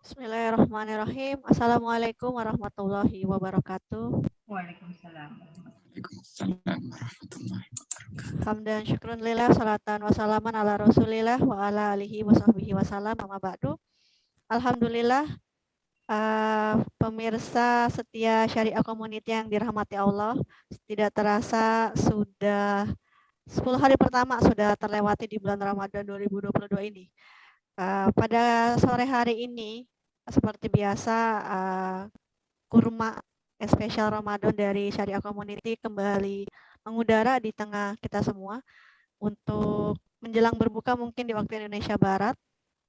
Bismillahirrahmanirrahim. Assalamualaikum warahmatullahi wabarakatuh. Waalaikumsalam. Hamdan syukrun lillah, salatan wassalaman ala rasulillah wa ala alihi wa sahbihi wasallam, amma ba'du. Alhamdulillah, pemirsa setia Syariah Community yang dirahmati Allah, tidak terasa sudah 10 hari pertama sudah terlewati di bulan Ramadan 2022 ini. Pada sore hari ini, seperti biasa, kurma spesial Ramadan dari Syariah Community kembali mengudara di tengah kita semua untuk menjelang berbuka mungkin di waktu Indonesia Barat,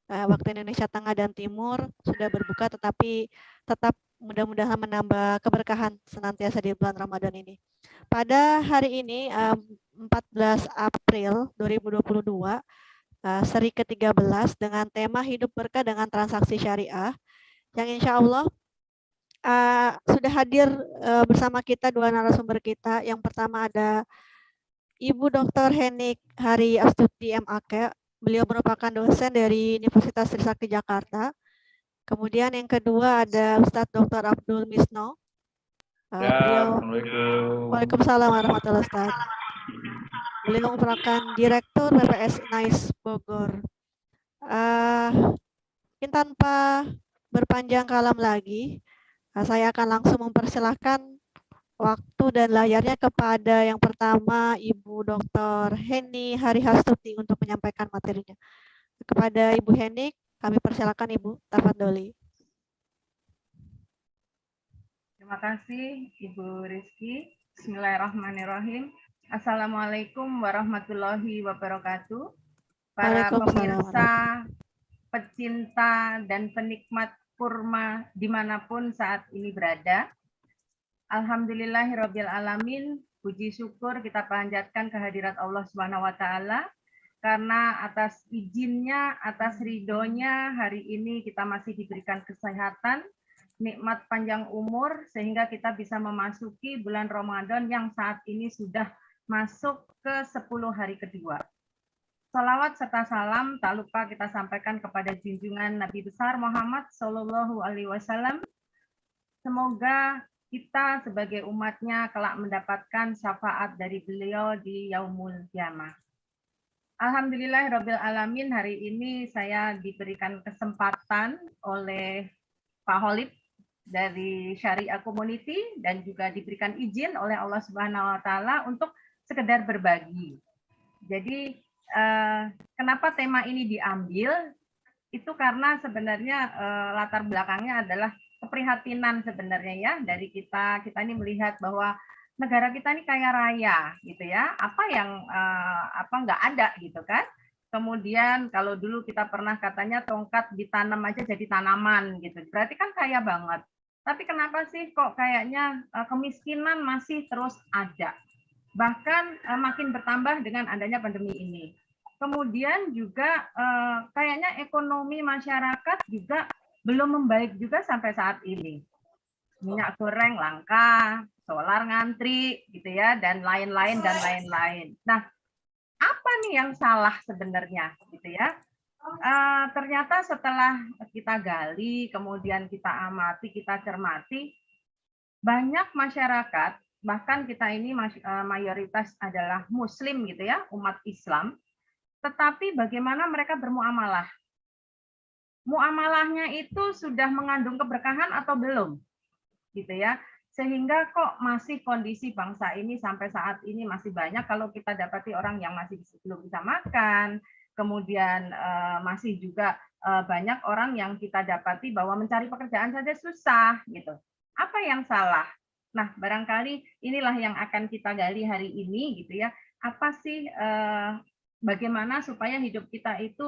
waktu Indonesia Tengah dan Timur sudah berbuka, tetapi tetap mudah-mudahan menambah keberkahan senantiasa di bulan Ramadan ini. Pada hari ini 14 April 2022, seri ke-13 dengan tema Hidup Berkah dengan Transaksi Syariah, yang insya Allah sudah hadir bersama kita dua narasumber kita. Yang pertama ada Ibu Dr. Henik Hari Astuti MAK. Beliau merupakan dosen dari Universitas Trisakti Jakarta. Kemudian yang kedua ada Ustadz Dr. Abdul Misno. Beliau, Waalaikumsalam warahmatullahi wabarakatuh. Beliau merupakan Direktur PPS NICE Bogor. Mungkin tanpa berpanjang kalam lagi, saya akan langsung mempersilahkan waktu dan layarnya kepada yang pertama Ibu Dr. Heni Hari Hastuti untuk menyampaikan materinya. Kepada Ibu Heni, kami persilakan Ibu, tafadholi. Terima kasih Ibu Rizky. Bismillahirrahmanirrahim. Assalamualaikum warahmatullahi wabarakatuh. Para pemirsa, pecinta, dan penikmat kurma dimanapun saat ini berada. Alhamdulillahirabbil alamin. Puji syukur kita panjatkan kehadirat Allah Subhanahu wa taala karena atas izinnya, atas ridhonya hari ini kita masih diberikan kesehatan, nikmat panjang umur sehingga kita bisa memasuki bulan Ramadan yang saat ini sudah masuk ke 10 hari kedua. Salawat serta salam tak lupa kita sampaikan kepada junjungan Nabi besar Muhammad Shallallahu Alaihi Wasallam. Semoga kita sebagai umatnya kelak mendapatkan syafaat dari beliau di Yaumul Qiyamah. Alhamdulillahirabbil alamin, hari ini saya diberikan kesempatan oleh Pak Holib dari Syariah Community dan juga diberikan izin oleh Allah Subhanahu wa taala untuk sekedar berbagi. Jadi kenapa tema ini diambil? Itu karena sebenarnya latar belakangnya adalah keprihatinan sebenarnya ya dari kita ini melihat bahwa negara kita ini kaya raya gitu ya, apa yang nggak ada gitu kan. Kemudian kalau dulu kita pernah katanya tongkat ditanam aja jadi tanaman gitu, berarti kan kaya banget. Tapi kenapa sih kok kayaknya kemiskinan masih terus ada, bahkan makin bertambah dengan adanya pandemi ini. Kemudian juga kayaknya ekonomi masyarakat juga belum membaik juga sampai saat ini. Minyak goreng langka, solar ngantri gitu ya, dan lain-lain dan lain-lain. Nah, apa nih yang salah sebenarnya gitu ya? Ternyata setelah kita gali, kemudian kita amati, kita cermati, banyak masyarakat, bahkan kita ini mayoritas adalah Muslim gitu ya, umat Islam, tetapi bagaimana mereka bermuamalah? Muamalahnya itu sudah mengandung keberkahan atau belum? Gitu ya. Sehingga kok masih kondisi bangsa ini sampai saat ini masih banyak kalau kita dapati orang yang masih belum bisa makan, kemudian masih juga banyak orang yang kita dapati bahwa mencari pekerjaan saja susah gitu. Apa yang salah? Nah, barangkali inilah yang akan kita gali hari ini gitu ya. Apa sih bagaimana supaya hidup kita itu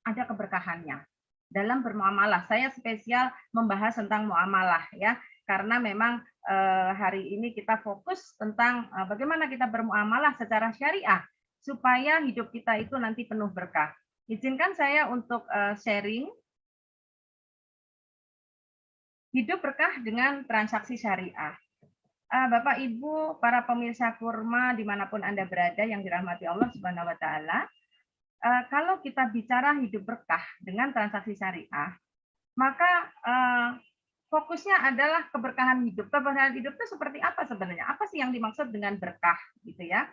ada keberkahannya dalam bermuamalah. Saya spesial membahas tentang muamalah ya. karena memang hari ini kita fokus tentang bagaimana kita bermuamalah secara syariah supaya hidup kita itu nanti penuh berkah. Izinkan saya untuk sharing hidup berkah dengan transaksi syariah. Bapak Ibu, para pemirsa Kurma dimanapun Anda berada yang dirahmati Allah Subhanahu Wa Taala, kalau kita bicara hidup berkah dengan transaksi syariah, maka fokusnya adalah keberkahan hidup. Keberkahan hidup itu seperti apa sebenarnya? Apa sih yang dimaksud dengan berkah, gitu ya?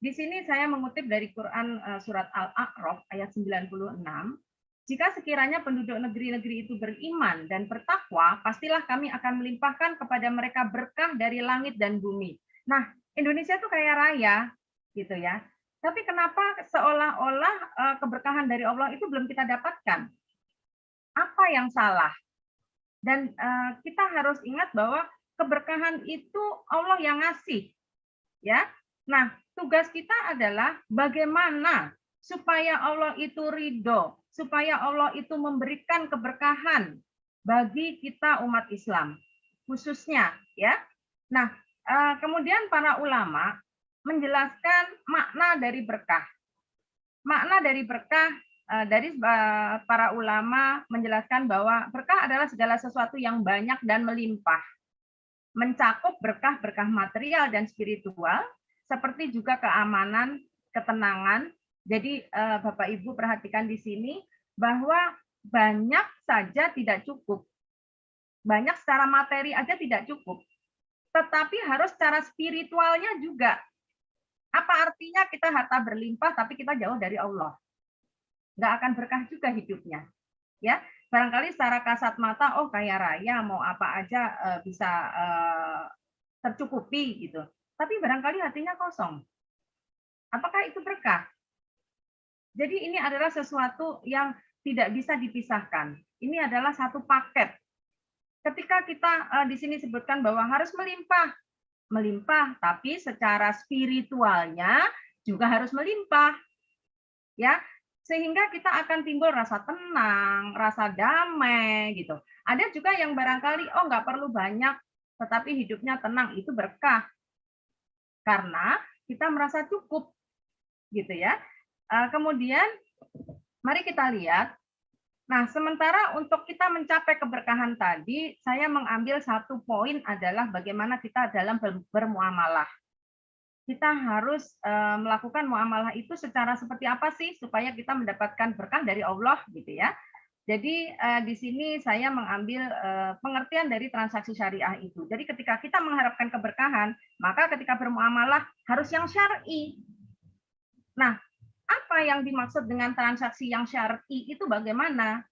Di sini saya mengutip dari Quran surat Al-A'raf ayat 96. Jika sekiranya penduduk negeri-negeri itu beriman dan bertakwa, pastilah kami akan melimpahkan kepada mereka berkah dari langit dan bumi. Nah, Indonesia itu kaya raya, gitu ya. Tapi kenapa seolah-olah keberkahan dari Allah itu belum kita dapatkan? Apa yang salah? Dan kita harus ingat bahwa keberkahan itu Allah yang ngasih, ya. Nah, tugas kita adalah bagaimana supaya Allah itu ridho, supaya Allah itu memberikan keberkahan bagi kita umat Islam, khususnya, ya. Nah, kemudian para ulama menjelaskan makna dari berkah. Makna dari berkah dari para ulama menjelaskan bahwa berkah adalah segala sesuatu yang banyak dan melimpah, mencakup berkah-berkah material dan spiritual, seperti juga keamanan, ketenangan. Jadi Bapak Ibu perhatikan di sini bahwa banyak saja tidak cukup. Banyak secara materi aja tidak cukup. Tetapi harus secara spiritualnya juga. Apa artinya kita harta berlimpah tapi kita jauh dari Allah? Nggak akan berkah juga hidupnya. Ya, barangkali secara kasat mata, oh kaya raya, mau apa aja bisa tercukupi gitu. Tapi barangkali hatinya kosong. Apakah itu berkah? Jadi ini adalah sesuatu yang tidak bisa dipisahkan. Ini adalah satu paket. Ketika kita di sini sebutkan bahwa harus melimpah, melimpah, tapi secara spiritualnya juga harus melimpah, ya, sehingga kita akan timbul rasa tenang, rasa damai, gitu. Ada juga yang barangkali oh nggak perlu banyak, tetapi hidupnya tenang, itu berkah, karena kita merasa cukup, gitu ya. Kemudian mari kita lihat. Nah, sementara untuk kita mencapai keberkahan tadi, saya mengambil satu poin adalah bagaimana kita dalam bermuamalah. Kita harus melakukan muamalah itu secara seperti apa sih supaya kita mendapatkan berkah dari Allah, gitu ya. Jadi di sini saya mengambil pengertian dari transaksi syariah itu. Jadi ketika kita mengharapkan keberkahan, maka ketika bermuamalah harus yang syar'i. Nah, apa yang dimaksud dengan transaksi yang syar'i itu bagaimana?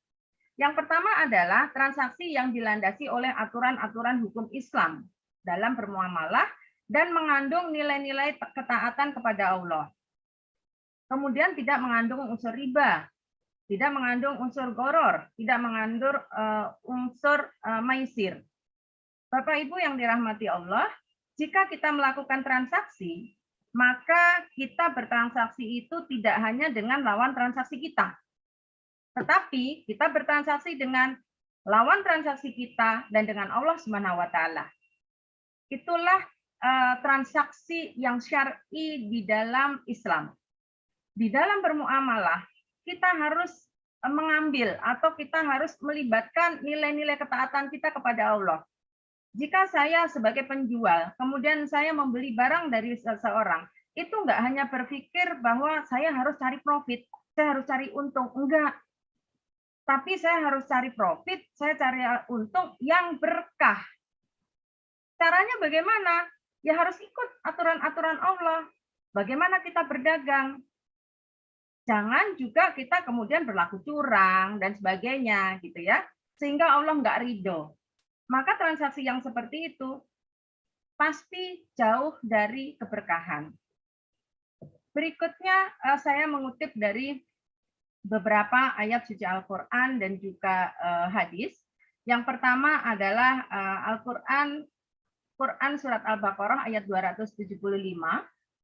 Yang pertama adalah transaksi yang dilandasi oleh aturan-aturan hukum Islam dalam bermuamalah dan mengandung nilai-nilai ketaatan kepada Allah. Kemudian tidak mengandung unsur riba, tidak mengandung unsur goror, tidak mengandung unsur maisir. Bapak Ibu yang dirahmati Allah, jika kita melakukan transaksi, maka kita bertransaksi itu tidak hanya dengan lawan transaksi kita, tetapi kita bertransaksi dengan lawan transaksi kita dan dengan Allah Subhanahu wa Ta'ala. Itulah transaksi yang syar'i di dalam Islam. Di dalam bermuamalah, kita harus mengambil atau kita harus melibatkan nilai-nilai ketaatan kita kepada Allah. Jika saya sebagai penjual, kemudian saya membeli barang dari seseorang, itu enggak hanya berpikir bahwa saya harus cari profit, saya harus cari untung, enggak. Tapi saya harus cari profit, saya cari untung yang berkah. Caranya bagaimana? Ya harus ikut aturan-aturan Allah. Bagaimana kita berdagang? Jangan juga kita kemudian berlaku curang dan sebagainya, gitu ya, sehingga Allah nggak ridho. Maka transaksi yang seperti itu pasti jauh dari keberkahan. Berikutnya saya mengutip dari beberapa ayat suci Al-Quran dan juga hadis. Yang pertama adalah Quran surat Al-Baqarah ayat 275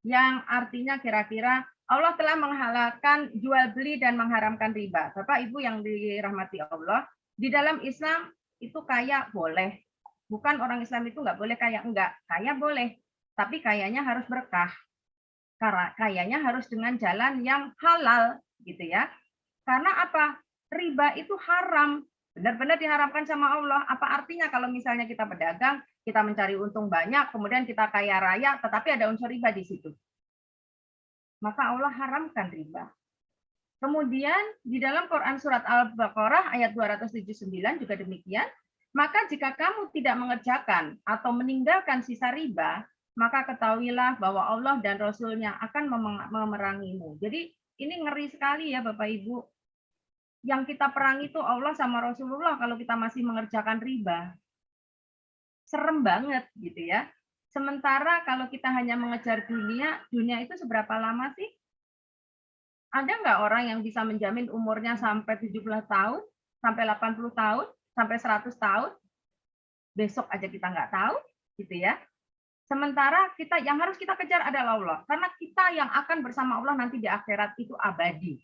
yang artinya kira-kira Allah telah menghalalkan jual beli dan mengharamkan riba. Bapak Ibu yang dirahmati Allah, di dalam Islam itu kaya boleh, Bukan orang Islam itu nggak boleh kaya, enggak. Kaya boleh, tapi kayanya harus berkah. Karena kayanya harus dengan jalan yang halal, gitu ya. Karena apa? Riba itu haram. Benar-benar diharamkan sama Allah. Apa artinya kalau misalnya kita pedagang, kita mencari untung banyak, kemudian kita kaya raya, tetapi ada unsur riba di situ. Maka Allah haramkan riba. Kemudian di dalam Quran surat Al-Baqarah ayat 279 juga demikian. Maka jika kamu tidak mengerjakan atau meninggalkan sisa riba, maka ketahuilah bahwa Allah dan Rasul-Nya akan memerangimu. Jadi ini ngeri sekali ya Bapak Ibu. Yang kita perangi itu Allah sama Rasulullah kalau kita masih mengerjakan riba. Serem banget gitu ya. Sementara kalau kita hanya mengejar dunia, dunia itu seberapa lama sih? Ada nggak orang yang bisa menjamin umurnya sampai 17 tahun, sampai 80 tahun, sampai 100 tahun? Besok aja kita nggak tahu, gitu ya. Sementara kita yang harus kita kejar adalah Allah, karena kita yang akan bersama Allah nanti di akhirat itu abadi.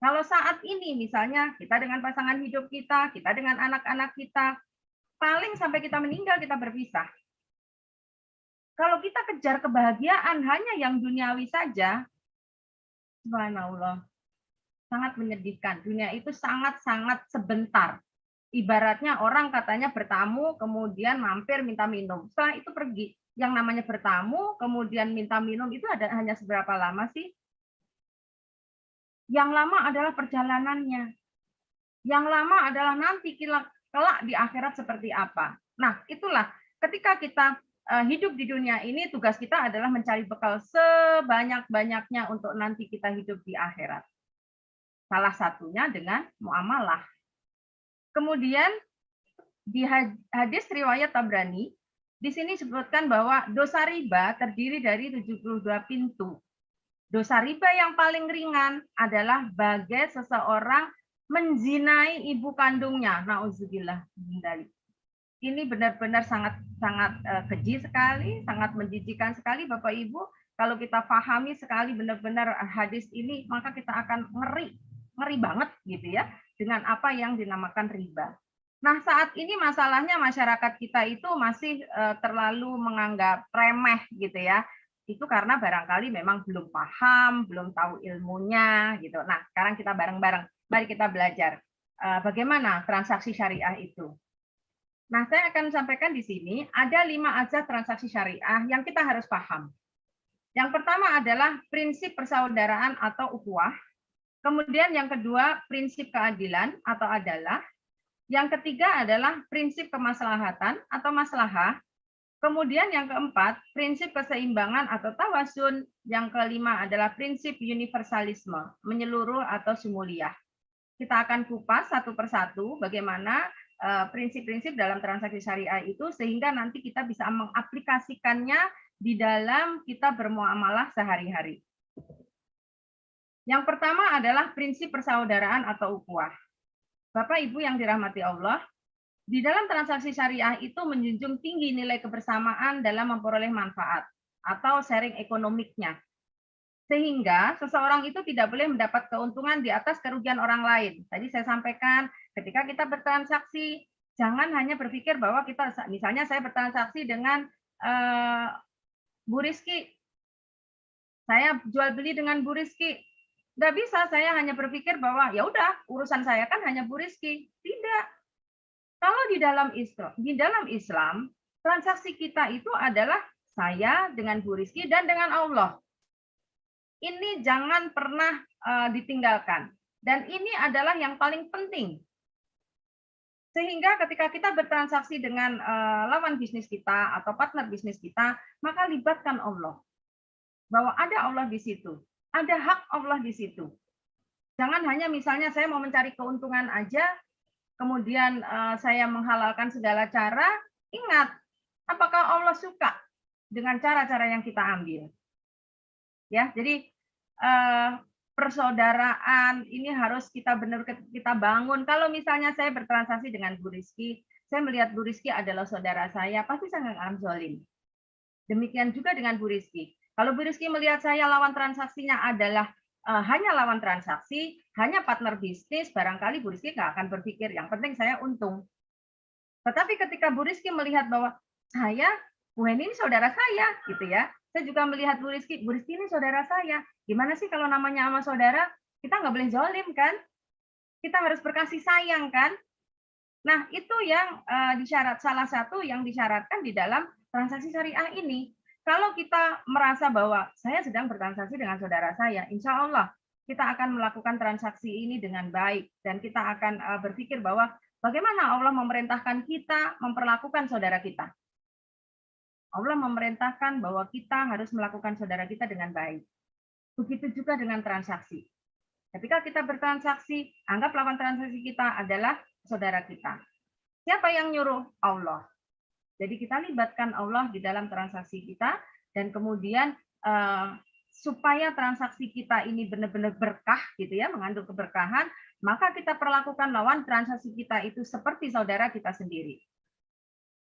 Kalau saat ini misalnya kita dengan pasangan hidup kita dengan anak-anak kita, paling sampai kita meninggal kita berpisah. Kalau kita kejar kebahagiaan hanya yang duniawi saja, subhanallah, sangat menyedihkan. Dunia itu sangat-sangat sebentar. Ibaratnya orang katanya bertamu, kemudian mampir minta minum. Setelah itu pergi. Yang namanya bertamu, kemudian minta minum, itu hanya seberapa lama sih? Yang lama adalah perjalanannya. Yang lama adalah nanti kelak di akhirat seperti apa. Nah, itulah ketika kita hidup di dunia ini, tugas kita adalah mencari bekal sebanyak-banyaknya untuk nanti kita hidup di akhirat. Salah satunya dengan muamalah. Kemudian di hadis riwayat Tabrani, di sini disebutkan bahwa dosa riba terdiri dari 72 pintu. Dosa riba yang paling ringan adalah bagai seseorang menzinai ibu kandungnya. Nauzubillah. Ini benar-benar sangat keji sekali, sangat menjijikan sekali Bapak Ibu. Kalau kita pahami sekali benar-benar hadis ini, maka kita akan ngeri banget gitu ya dengan apa yang dinamakan riba. Nah, saat ini masalahnya masyarakat kita itu masih terlalu menganggap remeh gitu ya. Itu karena barangkali memang belum paham, belum tahu ilmunya gitu. Nah, sekarang kita bareng-bareng, mari kita belajar bagaimana transaksi syariah itu. Nah, saya akan sampaikan di sini ada 5 azas transaksi syariah yang kita harus paham. Yang pertama adalah prinsip persaudaraan atau ukhuwah. Kemudian yang kedua, prinsip keadilan atau adalah. Yang ketiga adalah prinsip kemaslahatan atau maslahah. Kemudian yang keempat, prinsip keseimbangan atau tawasun. Yang kelima adalah prinsip universalisme, menyeluruh atau sumuliyah. Kita akan kupas satu persatu bagaimana prinsip-prinsip dalam transaksi syariah itu sehingga nanti kita bisa mengaplikasikannya di dalam kita bermuamalah sehari-hari. Yang pertama adalah prinsip persaudaraan atau ukhuwah. Bapak Ibu yang dirahmati Allah, di dalam transaksi syariah itu menjunjung tinggi nilai kebersamaan dalam memperoleh manfaat atau sharing ekonomiknya. Sehingga seseorang itu tidak boleh mendapat keuntungan di atas kerugian orang lain. Tadi saya sampaikan, ketika kita bertransaksi, jangan hanya berpikir bahwa kita, misalnya saya bertransaksi dengan Bu Rizky, saya jual beli dengan Bu Rizky. Nggak bisa, saya hanya berpikir bahwa ya udah urusan saya kan hanya Bu Rizky. Tidak. Kalau di dalam Islam, transaksi kita itu adalah saya dengan Bu Rizky dan dengan Allah. Ini jangan pernah ditinggalkan. Dan ini adalah yang paling penting. Sehingga ketika kita bertransaksi dengan lawan bisnis kita atau partner bisnis kita, maka libatkan Allah. Bahwa ada Allah di situ. Ada hak Allah di situ. Jangan hanya misalnya saya mau mencari keuntungan aja, kemudian saya menghalalkan segala cara. Ingat, apakah Allah suka dengan cara-cara yang kita ambil? Ya, jadi persaudaraan ini harus kita bangun. Kalau misalnya saya bertransaksi dengan Bu Rizky, saya melihat Bu Rizky adalah saudara saya, pasti saya nggak akan zolim. Demikian juga dengan Bu Rizky. Kalau Bu Rizky melihat saya lawan transaksinya adalah hanya lawan transaksi, hanya partner bisnis, barangkali Bu Rizky nggak akan berpikir, yang penting saya untung. Tetapi ketika Bu Rizky melihat bahwa Bu Heni ini saudara saya, gitu ya. Saya juga melihat Bu Rizky ini saudara saya. Gimana sih kalau namanya sama saudara, kita nggak boleh zolim kan? Kita harus berkasih sayang kan? Nah, itu yang salah satu yang disyaratkan di dalam transaksi syariah ini. Kalau kita merasa bahwa saya sedang bertransaksi dengan saudara saya, insya Allah kita akan melakukan transaksi ini dengan baik dan kita akan berpikir bahwa bagaimana Allah memerintahkan kita memperlakukan saudara kita. Allah memerintahkan bahwa kita harus melakukan saudara kita dengan baik. Begitu juga dengan transaksi. Ketika kita bertransaksi, anggap lawan transaksi kita adalah saudara kita. Siapa yang nyuruh? Allah. Jadi kita libatkan Allah di dalam transaksi kita, dan kemudian supaya transaksi kita ini benar-benar berkah, gitu ya, mengandung keberkahan, maka kita perlakukan lawan transaksi kita itu seperti saudara kita sendiri.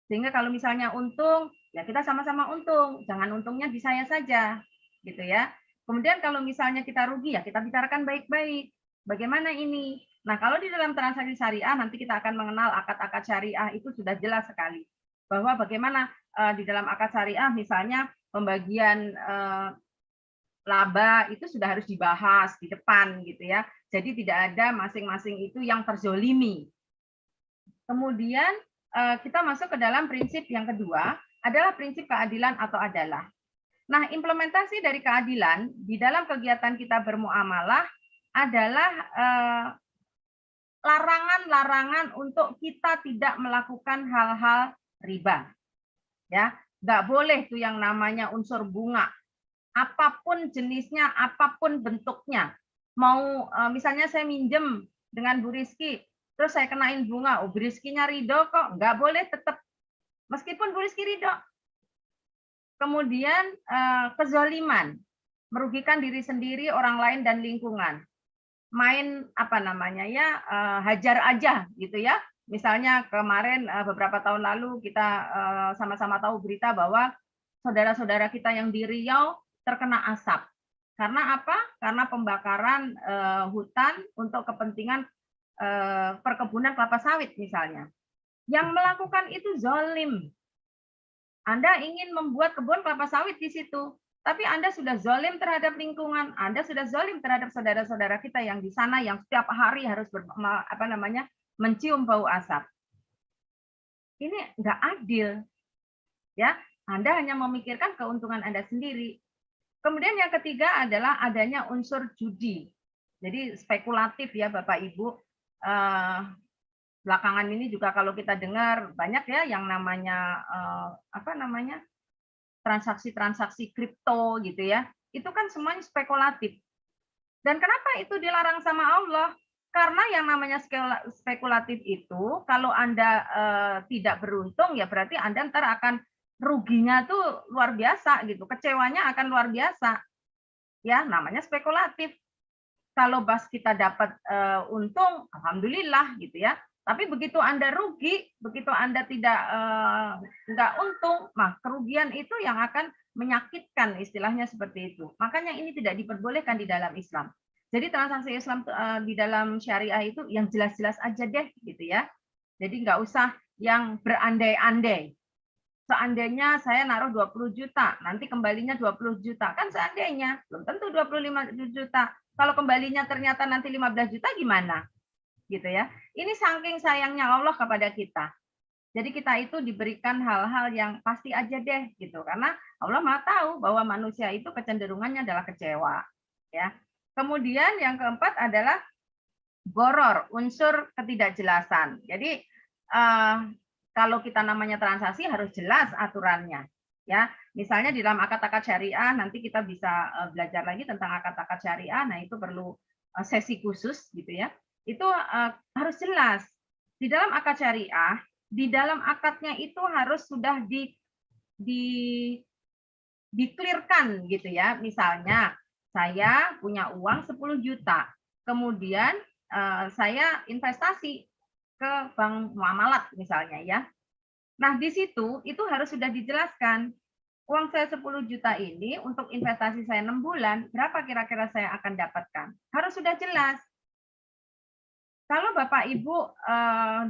Sehingga kalau misalnya untung, ya kita sama-sama untung, jangan untungnya di saya saja, gitu ya. Kemudian kalau misalnya kita rugi, ya kita bicarakan baik-baik. Bagaimana ini? Nah, kalau di dalam transaksi syariah, nanti kita akan mengenal akad-akad syariah itu sudah jelas sekali. Bahwa bagaimana di dalam akad syariah, misalnya pembagian laba itu sudah harus dibahas di depan, gitu ya. Jadi tidak ada masing-masing itu yang terzolimi. Kemudian kita masuk ke dalam prinsip yang kedua, adalah prinsip keadilan atau adalah. Nah, implementasi dari keadilan di dalam kegiatan kita bermuamalah adalah larangan-larangan untuk kita tidak melakukan hal-hal riba. Ya, nggak boleh tuh yang namanya unsur bunga. Apapun jenisnya, apapun bentuknya. Mau misalnya saya minjem dengan Bu Rizky, terus saya kenain bunga, Bu Rizky-nya ridho kok, nggak boleh tetap. Meskipun Bu Rizky ridho. Kemudian kezaliman, merugikan diri sendiri, orang lain, dan lingkungan. Main apa namanya ya, hajar aja gitu ya. Misalnya kemarin beberapa tahun lalu kita sama-sama tahu berita bahwa saudara-saudara kita yang di Riau terkena asap. Karena apa? Karena pembakaran hutan untuk kepentingan perkebunan kelapa sawit misalnya. Yang melakukan itu zalim. Anda ingin membuat kebun kelapa sawit di situ, tapi Anda sudah zalim terhadap lingkungan, Anda sudah zalim terhadap saudara-saudara kita yang di sana yang setiap hari harus mencium bau asap. Ini nggak adil, ya. Anda hanya memikirkan keuntungan Anda sendiri. Kemudian yang ketiga adalah adanya unsur judi. Jadi spekulatif ya Bapak Ibu. Belakangan ini juga kalau kita dengar banyak ya yang namanya transaksi-transaksi kripto gitu ya. Itu kan semuanya spekulatif. Dan kenapa itu dilarang sama Allah? Karena yang namanya spekulatif itu kalau Anda tidak beruntung ya berarti Anda ntar akan ruginya tuh luar biasa gitu. Kecewanya akan luar biasa. Ya, namanya spekulatif. Kalau pas kita dapat untung, alhamdulillah gitu ya. Tapi begitu Anda rugi, begitu Anda nggak untung, kerugian itu yang akan menyakitkan, istilahnya seperti itu. Makanya ini tidak diperbolehkan di dalam Islam. Jadi transaksi Islam di dalam syariah itu yang jelas-jelas aja deh, gitu ya. Jadi nggak usah yang berandai-andai. Seandainya saya naruh 20 juta, nanti kembalinya 20 juta. Kan seandainya, belum tentu 25 juta. Kalau kembalinya ternyata nanti 15 juta gimana? Gitu ya. Ini saking sayangnya Allah kepada kita. Jadi kita itu diberikan hal-hal yang pasti aja deh gitu karena Allah Maha tahu bahwa manusia itu kecenderungannya adalah kecewa, ya. Kemudian yang keempat adalah goror, unsur ketidakjelasan. Jadi kalau kita namanya transaksi harus jelas aturannya, ya. Misalnya di dalam akad-akad syariah nanti kita bisa belajar lagi tentang akad-akad syariah. Nah itu perlu sesi khusus gitu ya. Itu harus jelas di dalam akad syariah, di dalam akadnya itu harus sudah di-clearkan gitu ya. Misalnya saya punya uang 10 juta, kemudian saya investasi ke bank muamalat misalnya ya. Nah, di situ itu harus sudah dijelaskan. Uang saya 10 juta ini untuk investasi saya 6 bulan, berapa kira-kira saya akan dapatkan? Harus sudah jelas. Kalau Bapak Ibu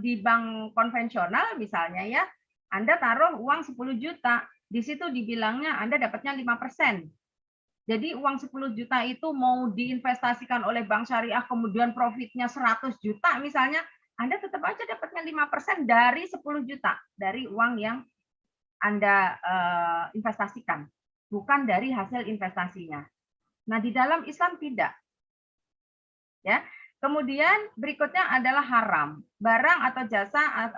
di bank konvensional misalnya ya, Anda taruh uang 10 juta, di situ dibilangnya Anda dapatnya 5%. Jadi uang 10 juta itu mau diinvestasikan oleh bank syariah kemudian profitnya 100 juta misalnya, Anda tetap aja dapatnya 5% dari 10 juta dari uang yang Anda investasikan, bukan dari hasil investasinya. Nah, di dalam Islam tidak. Ya. Kemudian berikutnya adalah haram. Barang atau jasa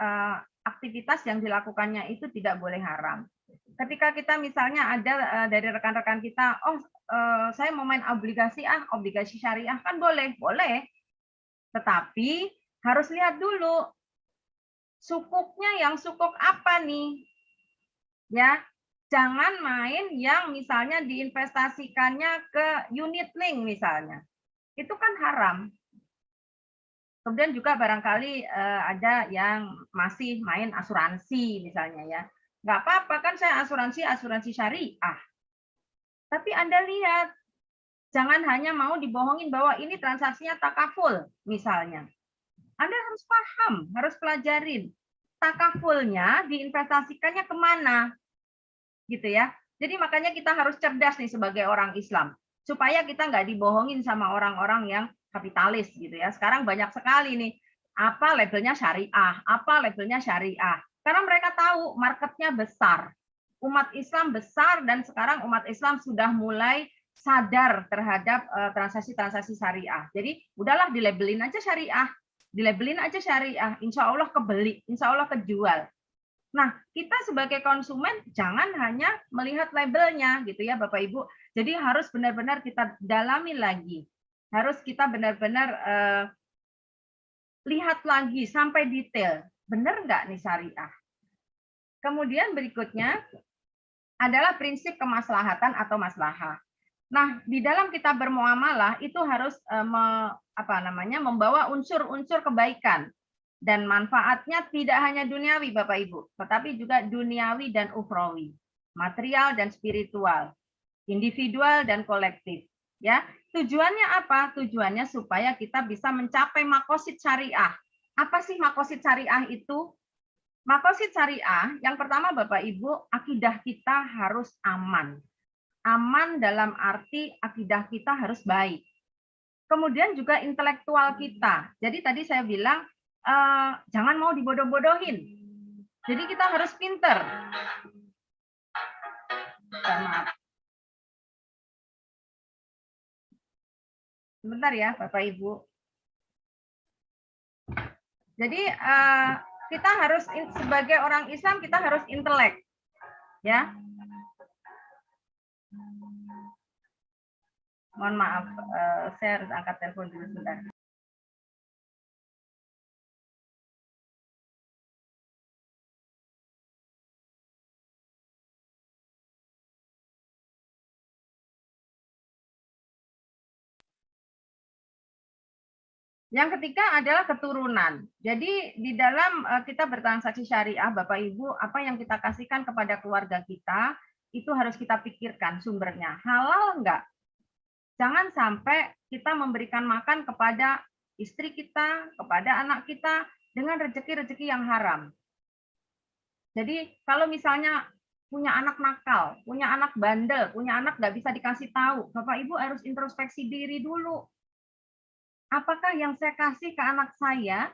aktivitas yang dilakukannya itu tidak boleh haram. Ketika kita misalnya ada dari rekan-rekan kita, oh saya mau main obligasi obligasi syariah kan boleh, boleh. Tetapi harus lihat dulu sukuknya yang sukuk apa nih? Ya, jangan main yang misalnya diinvestasikannya ke unit link misalnya. Itu kan haram. Kemudian juga barangkali ada yang masih main asuransi misalnya ya. Nggak apa-apa kan saya asuransi syariah. Tapi Anda lihat, jangan hanya mau dibohongin bahwa ini transaksinya takaful misalnya. Anda harus paham, harus pelajarin. Takafulnya diinvestasikannya kemana? Gitu ya. Jadi makanya kita harus cerdas nih sebagai orang Islam. Supaya kita nggak dibohongin sama orang-orang yang kapitalis gitu ya. Sekarang banyak sekali nih, apa labelnya syariah, apa labelnya syariah. Karena mereka tahu marketnya besar. Umat Islam besar dan sekarang umat Islam sudah mulai sadar terhadap transaksi-transaksi syariah. Jadi udahlah dilabelin aja syariah. Dilabelin aja syariah, insya Allah kebeli, insya Allah kejual. Nah, kita sebagai konsumen jangan hanya melihat labelnya gitu ya Bapak Ibu. Jadi harus benar-benar kita dalami lagi. Harus kita benar-benar lihat lagi sampai detail. Benar nggak nih syariah? Kemudian berikutnya adalah prinsip kemaslahatan atau maslahah. Nah, di dalam kita bermuamalah itu harus membawa unsur-unsur kebaikan. Dan manfaatnya tidak hanya duniawi Bapak Ibu, tetapi juga duniawi dan ukhrawi, material dan spiritual, individual dan kolektif. Ya, tujuannya apa? Tujuannya supaya kita bisa mencapai makosid syariah. Apa sih makosid syariah itu? Makosid syariah yang pertama Bapak Ibu, akidah kita harus aman. Aman dalam arti akidah kita harus baik. Kemudian juga intelektual kita. Jadi tadi saya bilang jangan mau dibodoh-bodohin. Jadi kita harus pinter. Maaf. Sebentar ya, Bapak Ibu. Jadi kita harus sebagai orang Islam kita harus intelek, ya. Mohon maaf, saya harus angkat telepon dulu sebentar. Yang ketiga adalah keturunan. Jadi di dalam kita bertransaksi syariah, Bapak Ibu, apa yang kita kasihkan kepada keluarga kita, itu harus kita pikirkan sumbernya. Halal enggak? Jangan sampai kita memberikan makan kepada istri kita, kepada anak kita, dengan rezeki-rezeki yang haram. Jadi kalau misalnya punya anak nakal, punya anak bandel, punya anak nggak bisa dikasih tahu, Bapak Ibu harus introspeksi diri dulu. Apakah yang saya kasih ke anak saya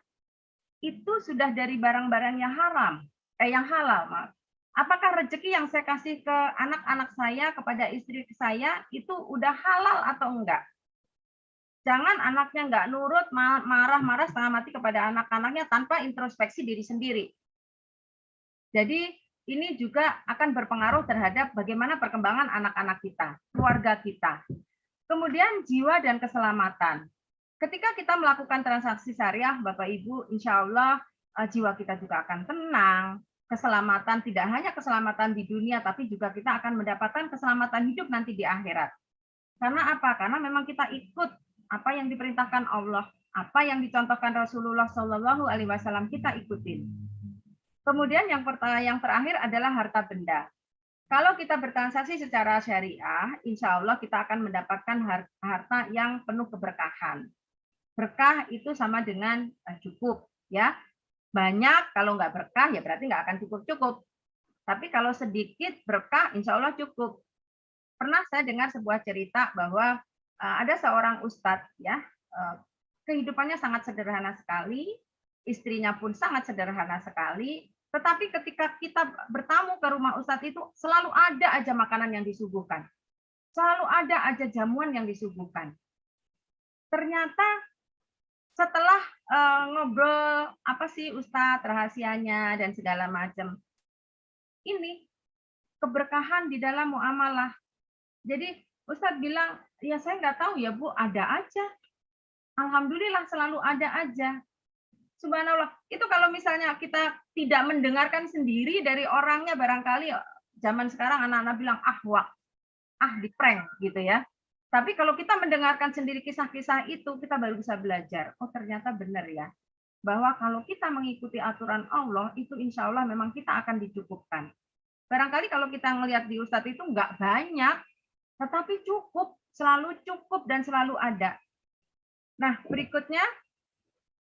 itu sudah dari barang-barang yang haram, yang halal, maaf. Apakah rezeki yang saya kasih ke anak-anak saya, kepada istri saya, itu udah halal atau enggak? Jangan anaknya nggak nurut, marah-marah setengah mati kepada anak-anaknya tanpa introspeksi diri sendiri. Jadi ini juga akan berpengaruh terhadap bagaimana perkembangan anak-anak kita, keluarga kita. Kemudian jiwa dan keselamatan. Ketika kita melakukan transaksi syariah, Bapak Ibu, insya Allah jiwa kita juga akan tenang, keselamatan tidak hanya keselamatan di dunia, tapi juga kita akan mendapatkan keselamatan hidup nanti di akhirat. Karena apa? Karena memang kita ikut apa yang diperintahkan Allah, apa yang dicontohkan Rasulullah Shallallahu Alaihi Wasallam kita ikutin. Kemudian yang terakhir adalah harta benda. Kalau kita bertransaksi secara syariah, insya Allah kita akan mendapatkan harta yang penuh keberkahan. Berkah itu sama dengan cukup, ya. Banyak kalau nggak berkah ya berarti nggak akan cukup-cukup. Tapi kalau sedikit berkah, insya Allah cukup. Pernah saya dengar sebuah cerita bahwa ada seorang ustadz, ya, kehidupannya sangat sederhana sekali, istrinya pun sangat sederhana sekali. Tetapi ketika kita bertamu ke rumah ustadz itu selalu ada aja makanan yang disuguhkan, selalu ada aja jamuan yang disuguhkan. Ternyata setelah ngobrol apa sih ustadz rahasianya dan segala macam, ini keberkahan di dalam muamalah. Jadi Ustadz bilang, ya saya nggak tahu ya Bu, ada aja. Alhamdulillah selalu ada aja. Subhanallah. Itu kalau misalnya kita tidak mendengarkan sendiri dari orangnya, barangkali zaman sekarang anak-anak bilang, ah wak, ah di prank gitu ya. Tapi kalau kita mendengarkan sendiri kisah-kisah itu, kita baru bisa belajar. Oh ternyata benar ya. Bahwa kalau kita mengikuti aturan Allah, itu insya Allah memang kita akan dicukupkan. Barangkali kalau kita ngelihat di Ustadz itu nggak banyak, tetapi cukup, selalu cukup dan selalu ada. Nah, berikutnya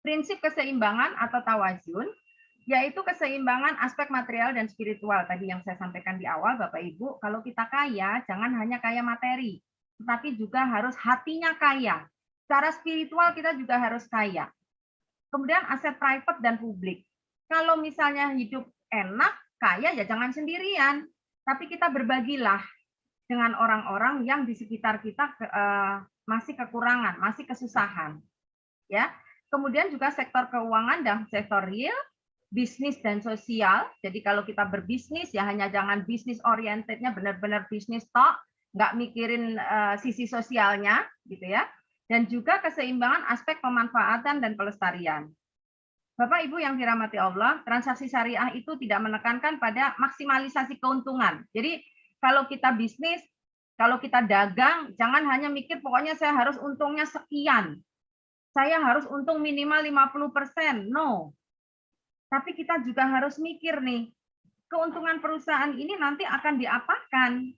prinsip keseimbangan atau tawazun, yaitu keseimbangan aspek material dan spiritual. Tadi yang saya sampaikan di awal, Bapak Ibu, kalau kita kaya, jangan hanya kaya materi, tetapi juga harus hatinya kaya. Secara spiritual kita juga harus kaya. Kemudian aset private dan publik. Kalau misalnya hidup enak, kaya, ya jangan sendirian, tapi kita berbagilah dengan orang-orang yang di sekitar kita masih kekurangan, masih kesusahan. Ya. Kemudian juga sektor keuangan dan sektor real, bisnis dan sosial. Jadi kalau kita berbisnis ya hanya jangan bisnis orientednya benar-benar bisnis tok, nggak mikirin sisi sosialnya gitu ya. Dan juga keseimbangan aspek pemanfaatan dan pelestarian. Bapak Ibu yang dirahmati Allah, transaksi syariah itu tidak menekankan pada maksimalisasi keuntungan. Jadi kalau kita bisnis, kalau kita dagang, jangan hanya mikir pokoknya saya harus untungnya sekian. Saya harus untung minimal 50%. No. Tapi kita juga harus mikir nih, keuntungan perusahaan ini nanti akan diapakan.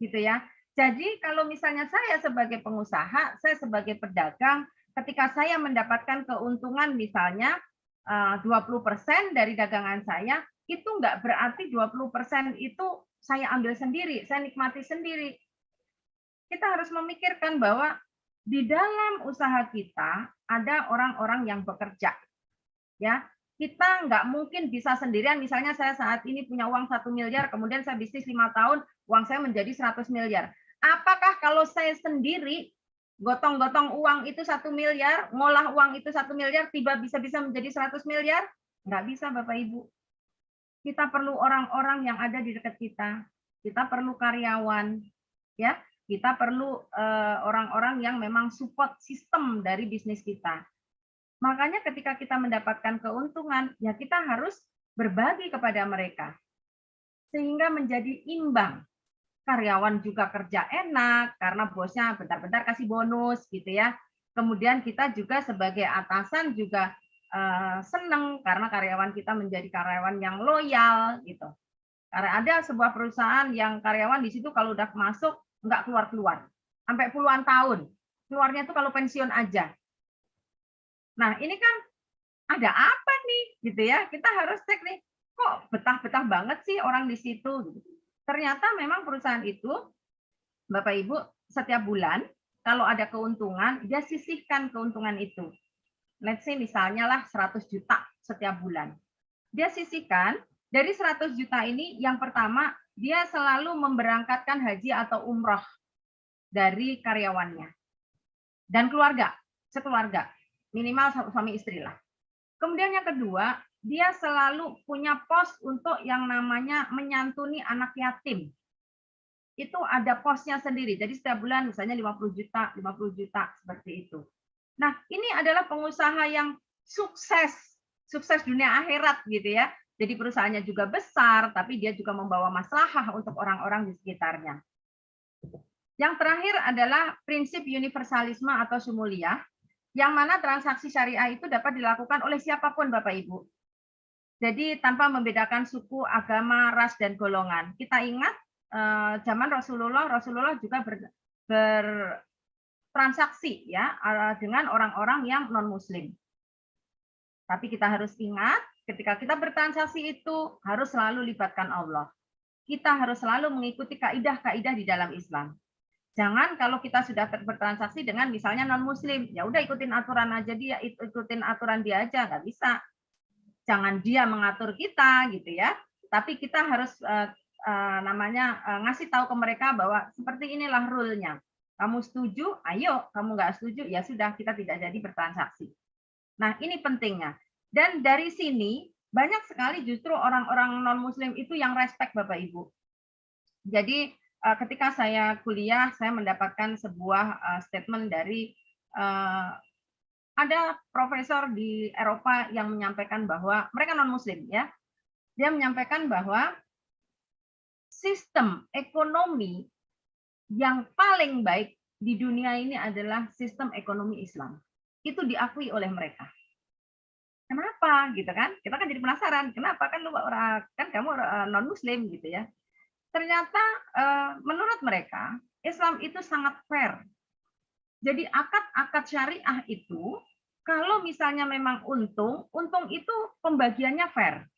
Gitu ya. Jadi kalau misalnya saya sebagai pengusaha, saya sebagai pedagang, ketika saya mendapatkan keuntungan misalnya 20% dari dagangan saya, itu enggak berarti 20% itu saya ambil sendiri, saya nikmati sendiri. Kita harus memikirkan bahwa di dalam usaha kita ada orang-orang yang bekerja. Ya, kita nggak mungkin bisa sendirian. Misalnya saya saat ini punya uang 1 miliar, kemudian saya bisnis 5 tahun, uang saya menjadi 100 miliar. Apakah kalau saya sendiri gotong-gotong uang itu 1 miliar, ngolah uang itu 1 miliar, tiba bisa menjadi 100 miliar? Nggak bisa, Bapak Ibu. Kita perlu orang-orang yang ada di dekat kita. Kita perlu karyawan, ya. Kita perlu orang-orang yang memang support sistem dari bisnis kita. Makanya ketika kita mendapatkan keuntungan, ya kita harus berbagi kepada mereka. Sehingga menjadi imbang. Karyawan juga kerja enak, karena bosnya bentar-bentar kasih bonus, gitu ya. Kemudian kita juga sebagai atasan juga senang, karena karyawan kita menjadi karyawan yang loyal, gitu. Karena ada sebuah perusahaan yang karyawan di situ kalau udah masuk, nggak keluar-keluar. Sampai puluhan tahun. Keluarnya itu kalau pensiun aja. Nah, ini kan ada apa nih, gitu ya? Kita harus cek nih, kok betah-betah banget sih orang di situ. Ternyata memang perusahaan itu, Bapak Ibu, setiap bulan kalau ada keuntungan, dia sisihkan keuntungan itu. Let's say misalnya lah 100 juta setiap bulan. Dia sisihkan, dari 100 juta ini yang pertama, dia selalu memberangkatkan haji atau umroh dari karyawannya. Dan keluarga, sekeluarga. Minimal suami istri lah. Kemudian yang kedua, dia selalu punya pos untuk yang namanya menyantuni anak yatim. Itu ada posnya sendiri. Jadi setiap bulan misalnya 50 juta, 50 juta seperti itu. Nah, ini adalah pengusaha yang sukses dunia akhirat gitu ya. Jadi perusahaannya juga besar, tapi dia juga membawa maslahah untuk orang-orang di sekitarnya. Yang terakhir adalah prinsip universalisme atau syumuliyah, yang mana transaksi syariah itu dapat dilakukan oleh siapapun, Bapak Ibu. Jadi tanpa membedakan suku, agama, ras, dan golongan. Kita ingat zaman Rasulullah juga transaksi ya dengan orang-orang yang non muslim. Tapi kita harus ingat ketika kita bertransaksi itu harus selalu libatkan Allah. Kita harus selalu mengikuti kaidah-kaidah di dalam Islam. Jangan kalau kita sudah bertransaksi dengan misalnya non muslim, ya udah ikutin aturan aja dia, ikutin aturan dia aja, nggak bisa. Jangan dia mengatur kita gitu ya. Tapi kita harus ngasih tahu ke mereka bahwa seperti inilah rule-nya. Kamu setuju, ayo. Kamu nggak setuju, ya sudah, kita tidak jadi bertransaksi. Nah, ini pentingnya. Dan dari sini, banyak sekali justru orang-orang non-muslim itu yang respect Bapak Ibu. Jadi, ketika saya kuliah, saya mendapatkan sebuah statement dari ada profesor di Eropa yang menyampaikan bahwa mereka non-muslim ya. Dia menyampaikan bahwa sistem ekonomi yang paling baik di dunia ini adalah sistem ekonomi Islam. Itu diakui oleh mereka. Kenapa gitu kan? Kita kan jadi penasaran, kenapa kan kamu non-muslim gitu ya. Ternyata menurut mereka Islam itu sangat fair. Jadi akad-akad syariah itu kalau misalnya memang untung itu pembagiannya fair.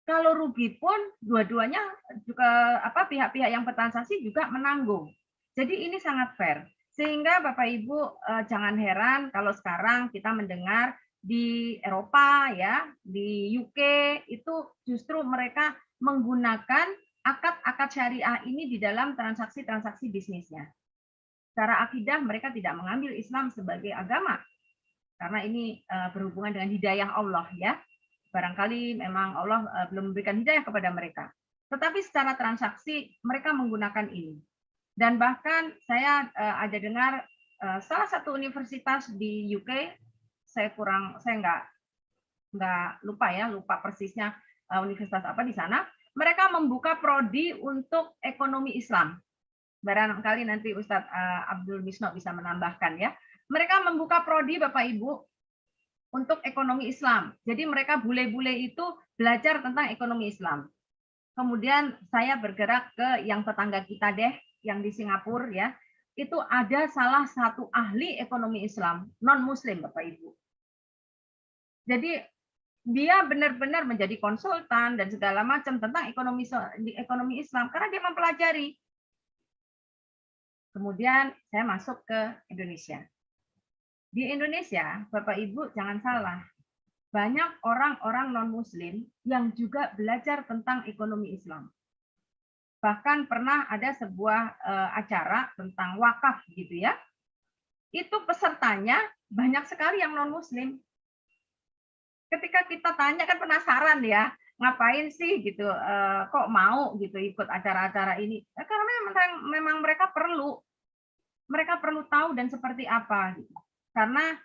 Kalau rugi pun dua-duanya juga pihak-pihak yang bertransaksi juga menanggung. Jadi ini sangat fair. Sehingga Bapak Ibu jangan heran kalau sekarang kita mendengar di Eropa ya, di UK itu justru mereka menggunakan akad-akad syariah ini di dalam transaksi-transaksi bisnisnya. Secara akidah mereka tidak mengambil Islam sebagai agama karena ini berhubungan dengan hidayah Allah ya. Barangkali memang Allah belum memberikan hidayah kepada mereka. Tetapi secara transaksi mereka menggunakan ini. Dan bahkan saya ada dengar salah satu universitas di UK, saya nggak lupa persisnya universitas apa di sana. Mereka membuka prodi untuk ekonomi Islam. Barangkali nanti Ustadz Abdul Misno bisa menambahkan ya. Mereka membuka prodi Bapak Ibu untuk ekonomi Islam. Jadi mereka bule-bule itu belajar tentang ekonomi Islam. Kemudian saya bergerak ke yang tetangga kita deh, yang di Singapura ya. Itu ada salah satu ahli ekonomi Islam, non-muslim Bapak Ibu. Jadi dia benar-benar menjadi konsultan dan segala macam tentang ekonomi Islam karena dia mempelajari. Kemudian saya masuk ke Indonesia. Di Indonesia, Bapak Ibu jangan salah, banyak orang-orang non-muslim yang juga belajar tentang ekonomi Islam. Bahkan pernah ada sebuah acara tentang wakaf gitu ya. Itu pesertanya banyak sekali yang non-muslim. Ketika kita tanya kan penasaran ya, ngapain sih gitu, kok mau gitu ikut acara-acara ini? Karena memang mereka perlu tahu dan seperti apa gitu. Karena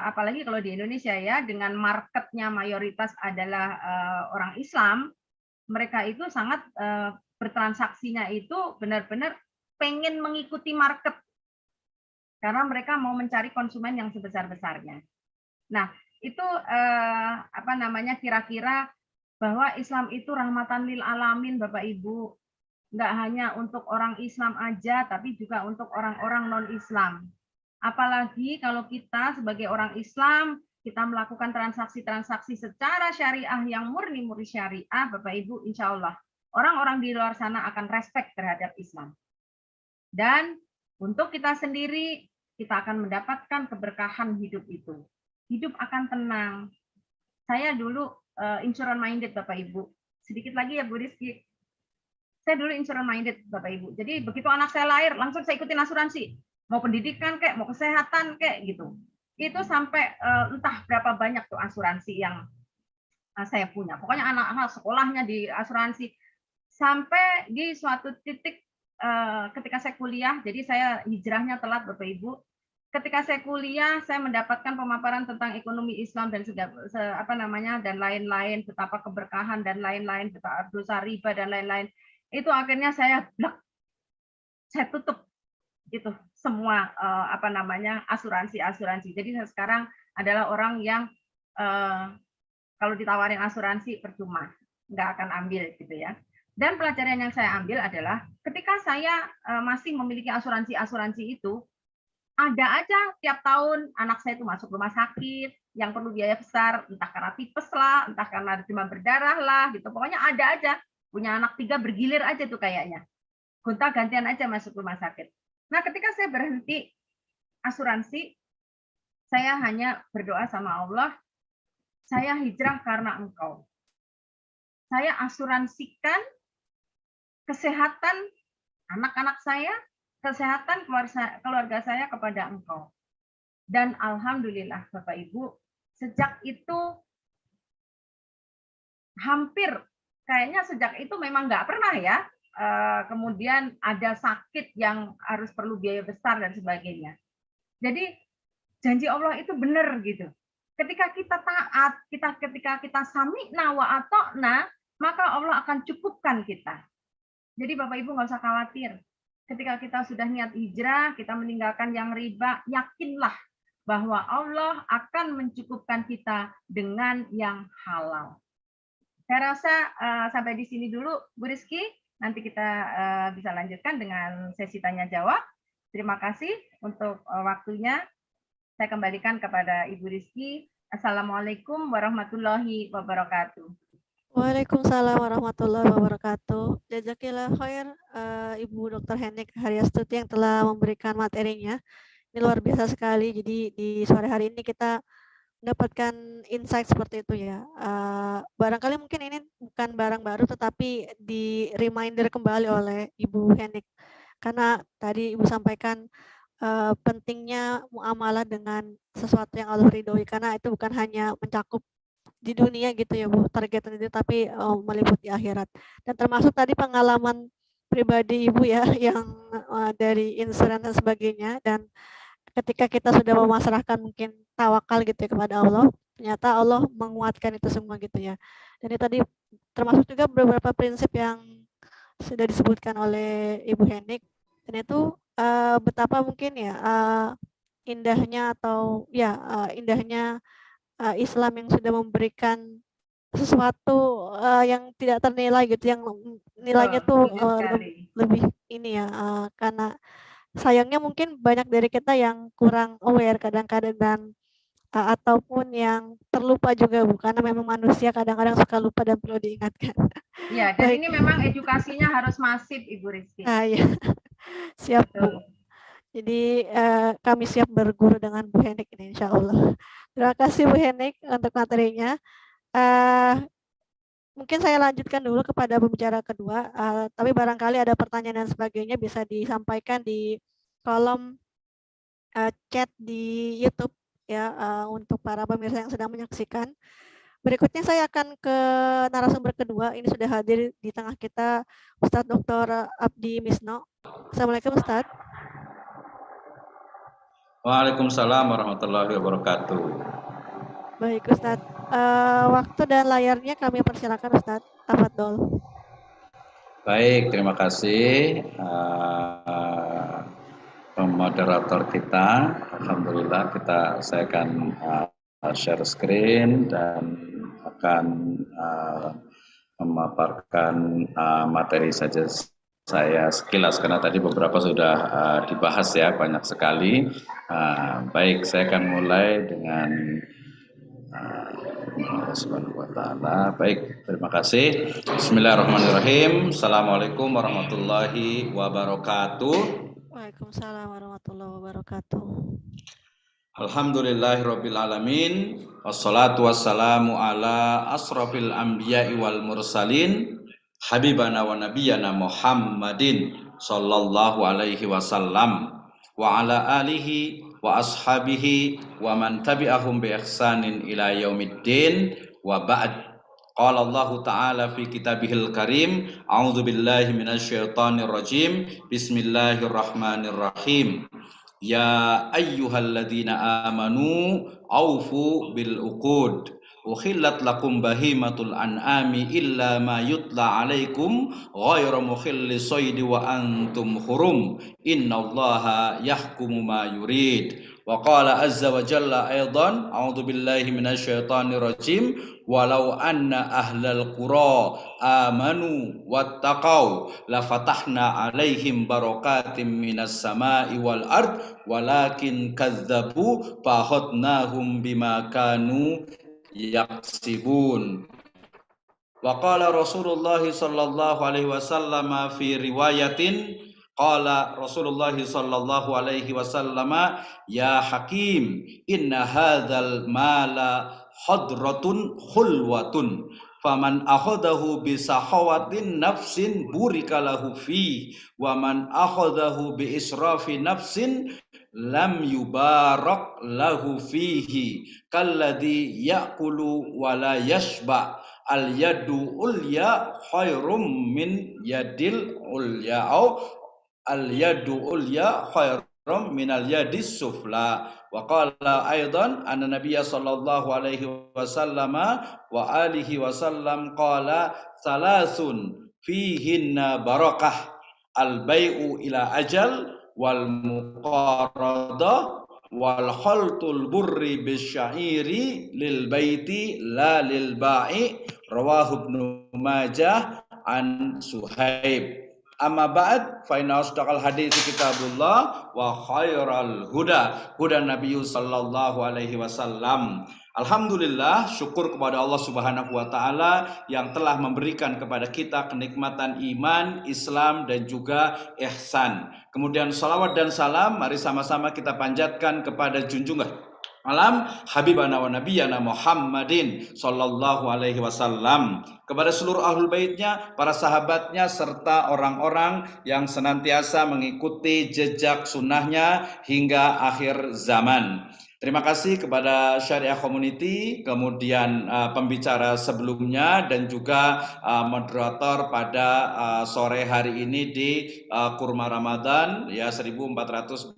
apalagi kalau di Indonesia ya, dengan marketnya mayoritas adalah orang Islam, mereka itu sangat bertransaksinya itu benar-benar pengen mengikuti market karena mereka mau mencari konsumen yang sebesar-besarnya. Nah, itu kira-kira bahwa Islam itu rahmatan lil alamin Bapak Ibu. Nggak hanya untuk orang Islam aja, tapi juga untuk orang-orang non-Islam. Apalagi kalau kita sebagai orang Islam, kita melakukan transaksi-transaksi secara syariah yang murni syariah, Bapak Ibu, insya Allah orang-orang di luar sana akan respect terhadap Islam. Dan untuk kita sendiri, kita akan mendapatkan keberkahan hidup itu. Hidup akan tenang. Saya dulu insurance minded, Bapak Ibu. Sedikit lagi ya Bu Rizky. Saya dulu insurance minded, Bapak Ibu. Jadi begitu anak saya lahir, langsung saya ikutin asuransi. Mau pendidikan kayak, mau kesehatan kayak gitu. Itu sampai entah berapa banyak tuh asuransi yang saya punya. Pokoknya anak-anak sekolahnya di asuransi. Sampai di suatu titik ketika saya kuliah, jadi saya hijrahnya telat Bapak Ibu. Ketika saya kuliah, saya mendapatkan pemaparan tentang ekonomi Islam dan dan lain-lain, betapa keberkahan dan lain-lain, betapa dosa riba dan lain-lain. Itu akhirnya saya tutup itu semua asuransi. Jadi saya sekarang adalah orang yang kalau ditawarin asuransi percuma, nggak akan ambil gitu ya. Dan pelajaran yang saya ambil adalah ketika saya masih memiliki asuransi itu, ada aja tiap tahun anak saya itu masuk rumah sakit yang perlu biaya besar, entah karena tipes lah, entah karena demam berdarah lah, gitu. Pokoknya ada aja. Punya anak 3 bergilir aja tuh kayaknya. Gonta-gantian aja masuk rumah sakit. Nah, ketika saya berhenti asuransi, saya hanya berdoa sama Allah, saya hijrah karena Engkau. Saya asuransikan kesehatan anak-anak saya, kesehatan keluarga saya kepada Engkau. Dan alhamdulillah Bapak Ibu, sejak itu hampir kayaknya sejak itu memang nggak pernah ya kemudian ada sakit yang harus perlu biaya besar dan sebagainya. Jadi janji Allah itu benar gitu. Ketika kita taat, ketika kita sami'na wa ata'na, maka Allah akan cukupkan kita. Jadi Bapak Ibu nggak usah khawatir. Ketika kita sudah niat hijrah, kita meninggalkan yang riba, yakinlah bahwa Allah akan mencukupkan kita dengan yang halal. Saya rasa sampai di sini dulu, Bu Rizky. Nanti kita bisa lanjutkan dengan sesi tanya jawab. Terima kasih untuk waktunya. Saya kembalikan kepada Ibu Rizky. Assalamualaikum warahmatullahi wabarakatuh. Waalaikumsalam warahmatullahi wabarakatuh. Jazakillah khair Ibu Dr. Henik Haryastuti yang telah memberikan materinya. Ini luar biasa sekali. Jadi di sore hari ini kita mendapatkan insight seperti itu ya. Barangkali mungkin ini bukan barang baru tetapi di reminder kembali oleh Ibu Henik. Karena tadi Ibu sampaikan pentingnya muamalah dengan sesuatu yang Allah ridhoi, karena itu bukan hanya mencakup di dunia gitu ya Bu, targetnya itu, tapi meliputi akhirat. Dan termasuk tadi pengalaman pribadi Ibu ya yang dari insuran dan sebagainya, dan ketika kita sudah memasrahkan mungkin tawakal gitu ya kepada Allah, ternyata Allah menguatkan itu semua gitu ya. Dan ini tadi termasuk juga beberapa prinsip yang sudah disebutkan oleh Ibu Henik, dan itu betapa mungkin ya indahnya atau ya indahnya Islam yang sudah memberikan sesuatu yang tidak ternilai gitu, yang nilainya tuh lebih ini ya, karena sayangnya mungkin banyak dari kita yang kurang aware kadang-kadang, dan ataupun yang terlupa juga Bu, karena memang manusia kadang-kadang suka lupa dan perlu diingatkan. Ya, dan ini memang edukasinya harus masif Ibu Rizky. Ya. Siap Bu. Jadi kami siap berguru dengan Bu Henik ini insya Allah. Terima kasih Bu Henik untuk materinya. Mungkin saya lanjutkan dulu kepada pembicara kedua, tapi barangkali ada pertanyaan dan sebagainya bisa disampaikan di kolom chat di YouTube ya, untuk para pemirsa yang sedang menyaksikan. Berikutnya saya akan ke narasumber kedua. Ini sudah hadir di tengah kita Ustadz Dr. Abdi Misno. Assalamualaikum Ustadz. Waalaikumsalam warahmatullahi wabarakatuh. Baik Ustadz, waktu dan layarnya kami persilakan Ustadz. Tafadhol. Baik, terima kasih moderator kita. Alhamdulillah saya akan share screen dan akan memaparkan materi saja saya sekilas, karena tadi beberapa sudah dibahas ya, banyak sekali. Baik, saya akan mulai dengan Allah Subhanahu wa taala. Baik, terima kasih. Bismillahirrahmanirrahim. Assalamualaikum warahmatullahi wabarakatuh. Waalaikumsalam warahmatullahi wabarakatuh. Alhamdulillahirabbil alamin. Wassalatu wassalamu ala asrofil anbiya'i wal mursalin habibana wa nabiyyana Muhammadin sallallahu alaihi wasallam wa ala alihi wa ashabihi wa man tabi'ahum bi ihsanin ila yaumiddin wa ba'd. Qala Allah Ta'ala fi kitabihil karim, a'udzu billahi minasyaitonir rajim, bismillahirrahmanirrahim. Ya ayyuhalladzina amanu aufu bil uqud uhillat lakum bahimatul an'ami illa ma yutla alaikum ghairu mukhilli saydi wa antum hurum innallaha yahkumu ma yurid Wa qala azza wa jalla aidan a'udzu billahi minasyaitonir rajim walau anna ahlal qura amanu wattaqau la fatahna alaihim barakatim minas sama'i wal ard walakin kadzabu fakhadnahum bima kanu yaksibun. Wa qala Rasulullah sallallahu alaihi wasallam fi riwayatin qala Rasulullah sallallahu alaihi wasallam ya hakim inna hadzal mala hadratun khulwatun faman akhadahu bi sahawatin nafsin burikalahu fi wa man akhadahu bi israfi nafsin lam yubarak lahu fihi kalladhi ya'kulu wa la yashba al yadu ulya khairum min yadil ulya au al yadu ulya khairum min al yadis sufla. Wa qala aidan anna nabiyya sallallahu alaihi wasallam wa alihi wasallam qala salasun fihinna barakah al bai'u ila ajal wal muqarada wal khaltul burri bisyairi lil baiti la lil ba'i rawahu Ibnu Majah an Suhaib. Amma ba'd fa inna asdaqal hadits kitabullah wa khairal huda hudan nabiyyu sallallahu alaihi wasallam. Alhamdulillah, syukur kepada Allah Subhanahu wa taala yang telah memberikan kepada kita kenikmatan iman, Islam dan juga ihsan. Kemudian salawat dan salam mari sama-sama kita panjatkan kepada junjungan alam habibana wa nabiyana Muhammadin sallallahu alaihi wasallam, kepada seluruh ahlul baitnya, para sahabatnya serta orang-orang yang senantiasa mengikuti jejak sunnahnya hingga akhir zaman. Terima kasih kepada Syariah Community, kemudian pembicara sebelumnya dan juga moderator pada sore hari ini di Kurma Ramadan ya 1443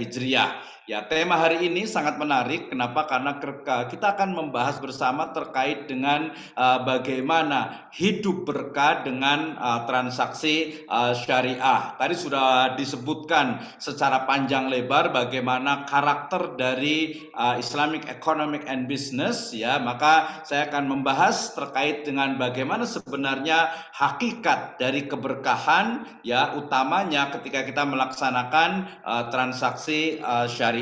Hijriah. Ya, tema hari ini sangat menarik. Kenapa? Karena kita akan membahas bersama terkait dengan bagaimana hidup berkah dengan transaksi syariah. Tadi sudah disebutkan secara panjang lebar bagaimana karakter dari Islamic Economic and Business ya. Maka saya akan membahas terkait dengan bagaimana sebenarnya hakikat dari keberkahan ya, utamanya ketika kita melaksanakan transaksi syariah.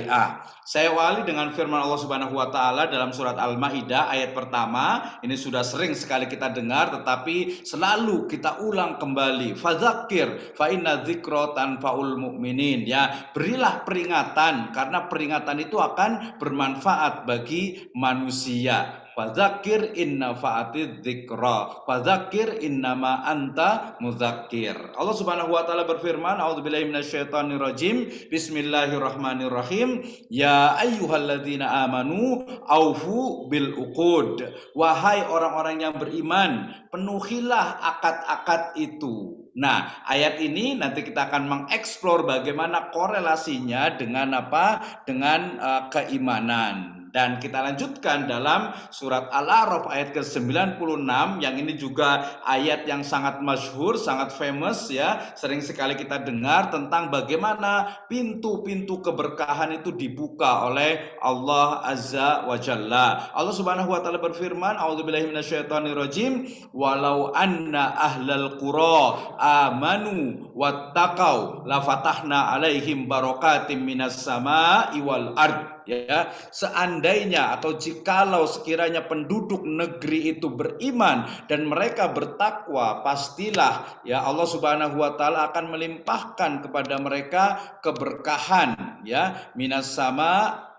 Saya awali dengan firman Allah Subhanahu wa taala dalam surat Al-Maidah ayat pertama. Ini sudah sering sekali kita dengar tetapi selalu kita ulang kembali. Fadzakir fa inna dzikra tanfaul mu'minin ya. Berilah peringatan karena peringatan itu akan bermanfaat bagi manusia. Fadzakir inna fa'atid dzikra fadzakir innama anta mudzakir. Allah Subhanahu wa taala berfirman, a'udzubillahi minasyaitonir rajim. Bismillahirrahmanirrahim. Ya ayyuhalladzina amanu aufu bil uqud. Wahai orang-orang yang beriman, penuhilah akad-akad itu. Nah, ayat ini nanti kita akan mengeksplor bagaimana korelasinya dengan apa? Dengan keimanan. Dan kita lanjutkan dalam surat Al-A'raf ayat ke-96 yang ini juga ayat yang sangat masyhur, sangat famous ya. Sering sekali kita dengar tentang bagaimana pintu-pintu keberkahan itu dibuka oleh Allah Azza wa Jalla. Allah Subhanahu wa taala berfirman, a'udzubillahi minasyaitonirrajim, walau anna ahlal qura amanu wattaqau la fatahna alaihim barakatim minas sama'i wal ard. Ya, seandainya atau jikalau sekiranya penduduk negeri itu beriman dan mereka bertakwa, pastilah ya Allah Subhanahu wa taala akan melimpahkan kepada mereka keberkahan ya, minas sama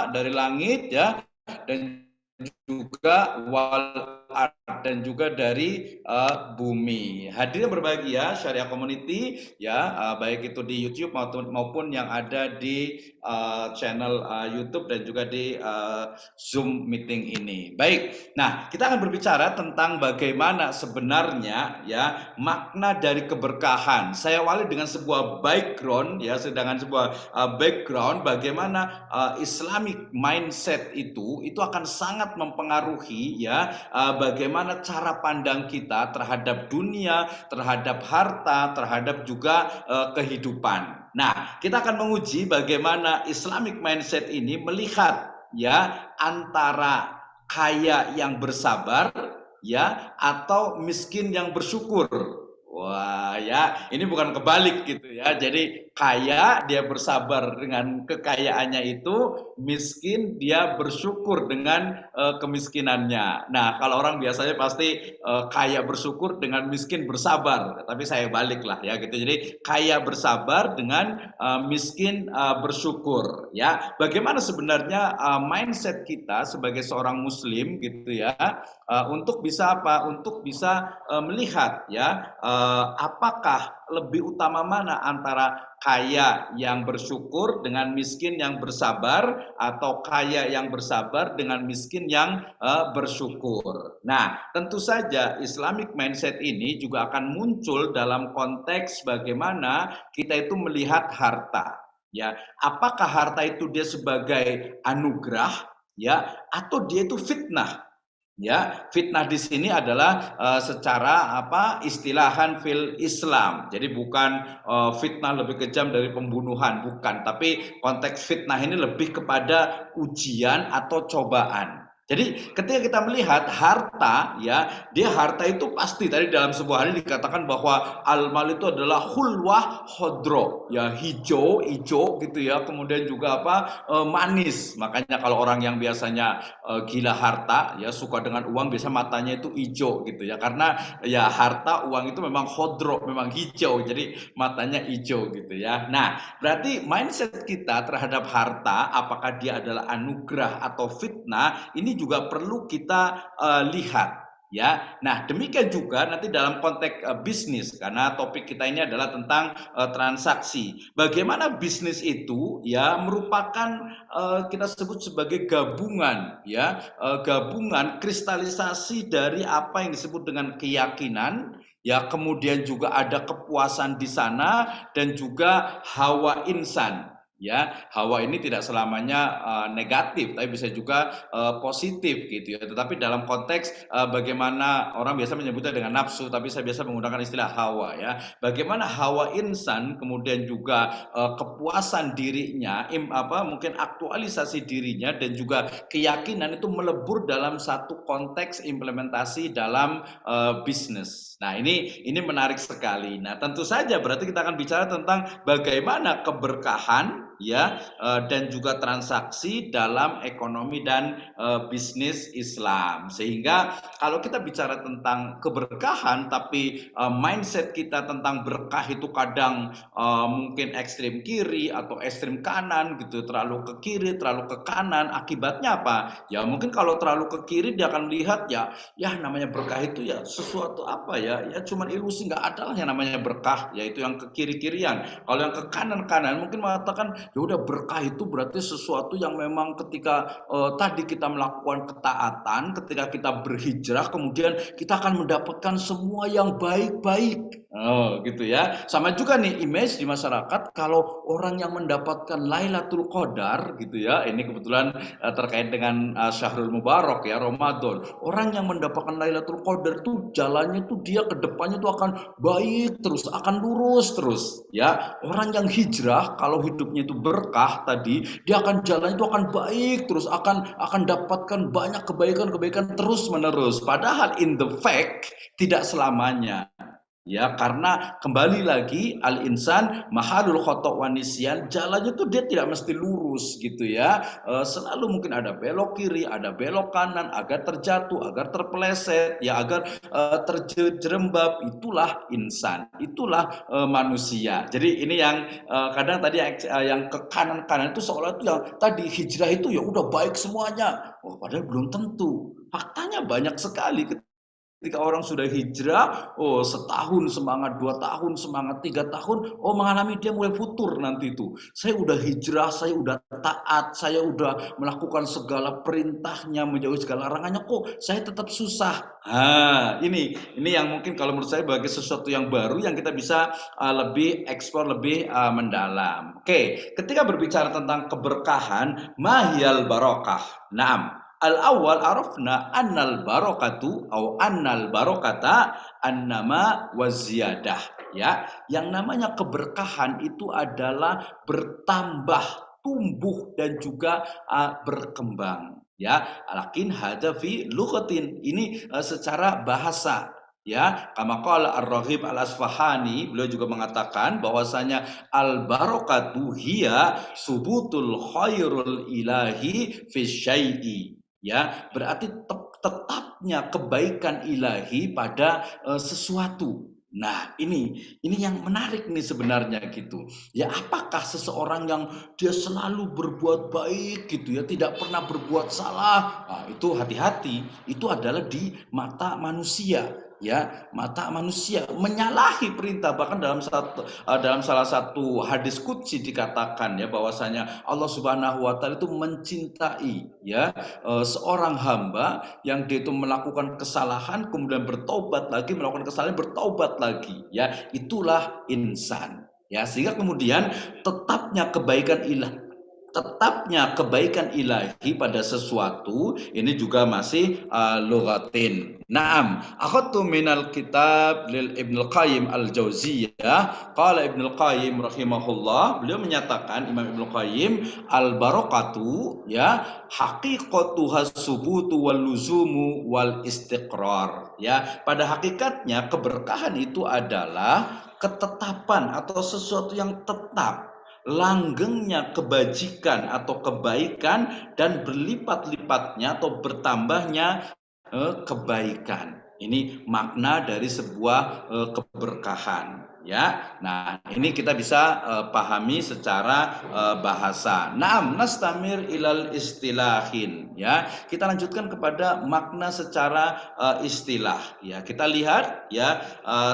dari langit ya, dan juga wal dan juga dari bumi. Hadirin berbahagia, Syariah Community ya, baik itu di YouTube maupun yang ada di channel YouTube dan juga di Zoom meeting ini. Baik. Nah, kita akan berbicara tentang bagaimana sebenarnya ya makna dari keberkahan. Saya awali dengan sebuah background ya, sedangkan sebuah background bagaimana Islamic mindset itu akan sangat mempengaruhi ya bagaimana cara pandang kita terhadap dunia, terhadap harta, terhadap juga kehidupan. Nah, kita akan menguji bagaimana Islamic mindset ini melihat ya antara kaya yang bersabar ya atau miskin yang bersyukur. Wah, ya, ini bukan kebalik gitu ya. Jadi kaya dia bersabar dengan kekayaannya itu, miskin dia bersyukur dengan kemiskinannya. Nah, kalau orang biasanya pasti kaya bersyukur dengan miskin bersabar. Tapi saya balik lah ya gitu. Jadi kaya bersabar dengan miskin bersyukur ya. Bagaimana sebenarnya mindset kita sebagai seorang muslim gitu ya, untuk bisa apa? Untuk bisa melihat ya apakah lebih utama mana antara kaya yang bersyukur dengan miskin yang bersabar, atau kaya yang bersabar dengan miskin yang bersyukur. Nah, tentu saja Islamic mindset ini juga akan muncul dalam konteks bagaimana kita itu melihat harta. Ya, apakah harta itu dia sebagai anugerah ya atau dia itu fitnah? Ya, fitnah di sini adalah secara istilahan fil Islam. Jadi bukan fitnah lebih kejam dari pembunuhan, bukan. Tapi konteks fitnah ini lebih kepada ujian atau cobaan. Jadi ketika kita melihat harta, ya, dia harta itu pasti tadi dalam sebuah hadis dikatakan bahwa al-mal itu adalah hulwah khodro, ya hijau gitu ya. Kemudian juga manis. Makanya kalau orang yang biasanya gila harta ya suka dengan uang, biasa matanya itu hijau gitu ya, karena ya harta uang itu memang khodro, memang hijau, jadi matanya hijau gitu ya. Nah, berarti mindset kita terhadap harta, apakah dia adalah anugerah atau fitnah, ini juga perlu kita lihat ya. Nah, demikian juga nanti dalam konteks bisnis, karena topik kita ini adalah tentang transaksi. Bagaimana bisnis itu ya merupakan kita sebut sebagai gabungan ya, gabungan kristalisasi dari apa yang disebut dengan keyakinan ya, kemudian juga ada kepuasan di sana dan juga hawa insan. Ya, hawa ini tidak selamanya negatif, tapi bisa juga positif gitu ya. Tetapi dalam konteks bagaimana orang biasa menyebutnya dengan nafsu, tapi saya biasa menggunakan istilah hawa ya. Bagaimana hawa insan, kemudian juga kepuasan dirinya, mungkin aktualisasi dirinya dan juga keyakinan itu melebur dalam satu konteks implementasi dalam bisnis. Nah, ini menarik sekali. Nah, tentu saja berarti kita akan bicara tentang bagaimana keberkahan ya dan juga transaksi dalam ekonomi dan bisnis Islam. Sehingga kalau kita bicara tentang keberkahan tapi mindset kita tentang berkah itu kadang mungkin ekstrim kiri atau ekstrim kanan gitu, terlalu ke kiri, terlalu ke kanan, akibatnya apa? Ya mungkin kalau terlalu ke kiri dia akan melihat ya namanya berkah itu ya sesuatu ya cuman ilusi, nggak ada lah yang namanya berkah, yaitu yang ke kiri-kirian. Kalau yang ke kanan-kanan mungkin mengatakan ya udah berkah itu berarti sesuatu yang memang ketika tadi kita melakukan ketaatan, ketika kita berhijrah, kemudian kita akan mendapatkan semua yang baik-baik. Oh gitu ya. Sama juga nih image di masyarakat kalau orang yang mendapatkan Lailatul Qadar gitu ya. Ini kebetulan terkait dengan Syahrul Mubarak ya, Ramadan. Orang yang mendapatkan Lailatul Qadar tuh jalannya tuh dia ke depannya tuh akan baik terus, akan lurus terus ya. Orang yang hijrah kalau hidupnya itu berkah tadi, dia akan jalannya itu akan baik terus, akan dapatkan banyak kebaikan-kebaikan terus menerus. Padahal in the fact tidak selamanya. Ya, karena kembali lagi al-insan mahalul khata' wa nisyan, jalannya tuh dia tidak mesti lurus gitu ya. Selalu mungkin ada belok kiri, ada belok kanan, agar terjatuh, agar terpeleset, ya agar terjerembab. Itulah insan, itulah manusia. Jadi ini yang kadang tadi yang ke kanan-kanan itu seolah itu yang tadi hijrah itu ya udah baik semuanya. Oh, padahal belum tentu. Faktanya banyak sekali ketika orang sudah hijrah, oh setahun semangat, 2 tahun semangat, 3 tahun, oh mengalami dia mulai futur nanti itu. Saya udah hijrah, saya udah taat, saya udah melakukan segala perintahnya, menjauhi segala larangannya, kok saya tetap susah. Ini yang mungkin kalau menurut saya bagi sesuatu yang baru yang kita bisa lebih eksplor, lebih mendalam. Oke, ketika berbicara tentang keberkahan, mahiyal barokah. Naam. Al-awwal arafna annal barakatu atau annal barakata annama wa ziyadah. Ya, yang namanya keberkahan itu adalah bertambah, tumbuh dan juga berkembang. Ya, lakin hadza fi lughatin. Ini secara bahasa. Ya, kama qala Ar-Raghib Al-Asfahani, beliau juga mengatakan bahwasanya al-barakatu hiya subutul khairul ilahi fi syai'i. Ya, berarti tetapnya kebaikan ilahi pada sesuatu. Nah, ini yang menarik nih sebenarnya gitu. Ya, apakah seseorang yang dia selalu berbuat baik gitu ya, tidak pernah berbuat salah. Nah, itu hati-hati. Itu adalah di mata manusia. Ya, mata manusia menyalahi perintah. Bahkan dalam salah satu hadis qudsi dikatakan ya bahwasanya Allah Subhanahu wa taala itu mencintai ya seorang hamba yang dia itu melakukan kesalahan kemudian bertobat lagi, melakukan kesalahan bertobat lagi, ya itulah insan. Ya, sehingga kemudian tetapnya kebaikan ilahi pada sesuatu ini juga masih lughatin. Naam, akhadtu minal kitab lil Ibnu Qayyim al-Jauziyah. Qala Ibnu Qayyim rahimahullah, beliau menyatakan, Imam Ibnu Qayyim, al barakatu ya haqiqatuha subutu wal luzumu wal istiqrar. Ya, pada hakikatnya keberkahan itu adalah ketetapan atau sesuatu yang tetap, langgengnya kebajikan atau kebaikan dan berlipat-lipatnya atau bertambahnya kebaikan. Ini makna dari sebuah keberkahan. Ya, nah ini kita bisa pahami secara bahasa. Naam, nastamir ilal istilahin. Ya, kita lanjutkan kepada makna secara istilah. Ya, kita lihat ya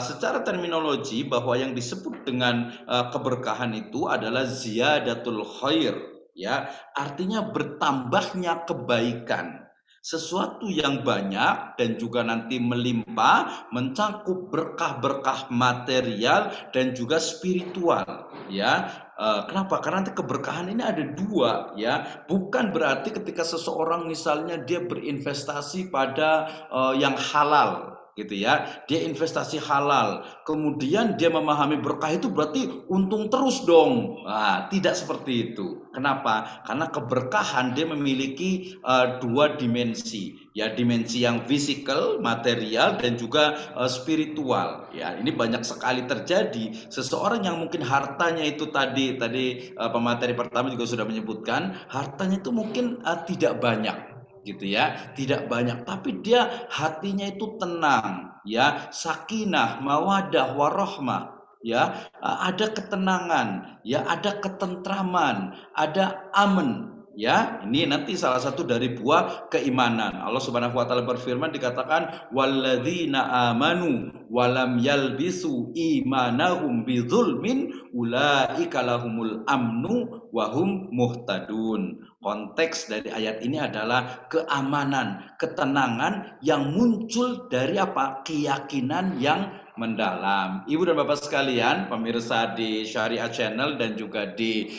secara terminologi bahwa yang disebut dengan keberkahan itu adalah ziyadatul khair. Ya, artinya bertambahnya kebaikan. Sesuatu yang banyak dan juga nanti melimpah, mencakup berkah-berkah material dan juga spiritual. Ya, kenapa? Karena nanti keberkahan ini ada dua, ya. Bukan berarti ketika seseorang misalnya dia berinvestasi pada yang halal, gitu ya, dia investasi halal, kemudian dia memahami berkah itu berarti untung terus dong. Nah, tidak seperti itu. Kenapa? Karena keberkahan dia memiliki dua dimensi, ya, dimensi yang fisikal, material dan juga spiritual. Ya, ini banyak sekali terjadi. Seseorang yang mungkin hartanya itu tadi pemateri pertama juga sudah menyebutkan, hartanya itu mungkin tidak banyak, gitu ya, tidak banyak, tapi dia hatinya itu tenang, ya, sakinah, mawadah, warahmah, ya, ada ketenangan, ya, ada ketentraman, ada aman. Ya, ini nanti salah satu dari buah keimanan. Allah Subhanahu wa taala berfirman, dikatakan walladzina amanu walam yalbisu imanahum bidzulmin ulaika lahumul amnu wahum muhtadun. Konteks dari ayat ini adalah keamanan, ketenangan yang muncul dari apa? Keyakinan yang mendalam. Ibu dan Bapak sekalian, pemirsa di Syariah Channel dan juga di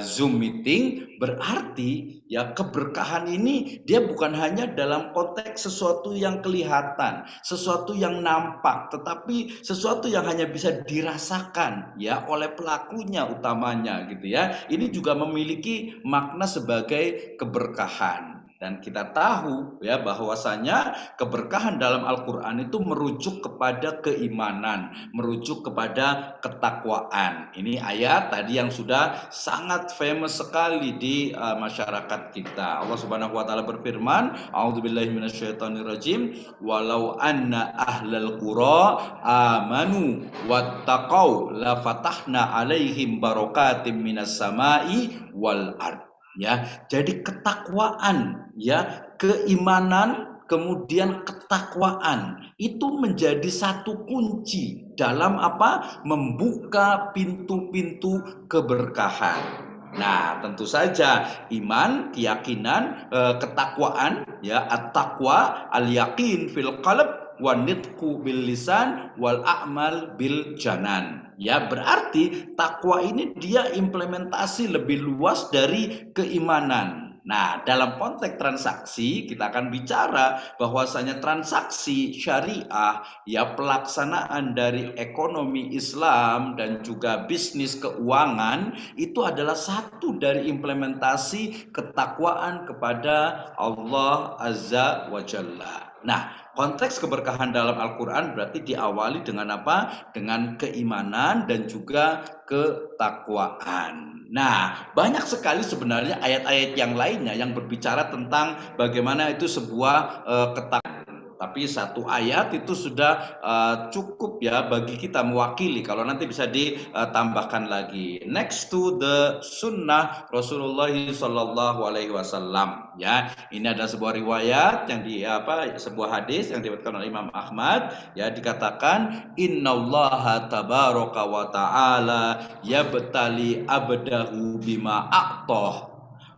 Zoom meeting, berarti ya keberkahan ini dia bukan hanya dalam konteks sesuatu yang kelihatan, sesuatu yang nampak, tetapi sesuatu yang hanya bisa dirasakan ya oleh pelakunya utamanya, gitu ya. Ini juga memiliki makna sebagai keberkahan. Dan kita tahu ya bahwasanya keberkahan dalam Al-Quran itu merujuk kepada keimanan, merujuk kepada ketakwaan. Ini ayat tadi yang sudah sangat famous sekali di masyarakat kita. Allah Subhanahu wa taala berfirman, A'udzubillahi minasyaitonirrajim, walau anna ahlal qura amanu wattaqau la fatahna alaihim barakatim minas samai wal ard. Ya, jadi ketakwaan, ya, keimanan kemudian ketakwaan itu menjadi satu kunci dalam apa? Membuka pintu-pintu keberkahan. Nah, tentu saja iman, keyakinan, ketakwaan, ya, at-taqwa, al-yaqin fil qalb wa nitqu bil lisan wal a'mal bil janan. Ya, berarti takwa ini dia implementasi lebih luas dari keimanan. Nah, dalam konteks transaksi kita akan bicara bahwasanya transaksi syariah ya pelaksanaan dari ekonomi Islam dan juga bisnis keuangan itu adalah satu dari implementasi ketakwaan kepada Allah Azza wa Jalla. Nah, konteks keberkahan dalam Al-Quran berarti diawali dengan apa? Dengan keimanan dan juga ketakwaan. Nah, banyak sekali sebenarnya ayat-ayat yang lainnya yang berbicara tentang bagaimana itu sebuah ketakwaan. Tapi satu ayat itu sudah cukup ya bagi kita mewakili. Kalau nanti bisa ditambahkan lagi. Next to the sunnah Rasulullah Sallallahu Alaihi Wasallam. Ya, ini ada sebuah riwayat yang sebuah hadis yang diriwayatkan oleh Imam Ahmad. Ya, dikatakan Innallaha tabaraka wa ta'ala yabtali abdahu bima a'toh.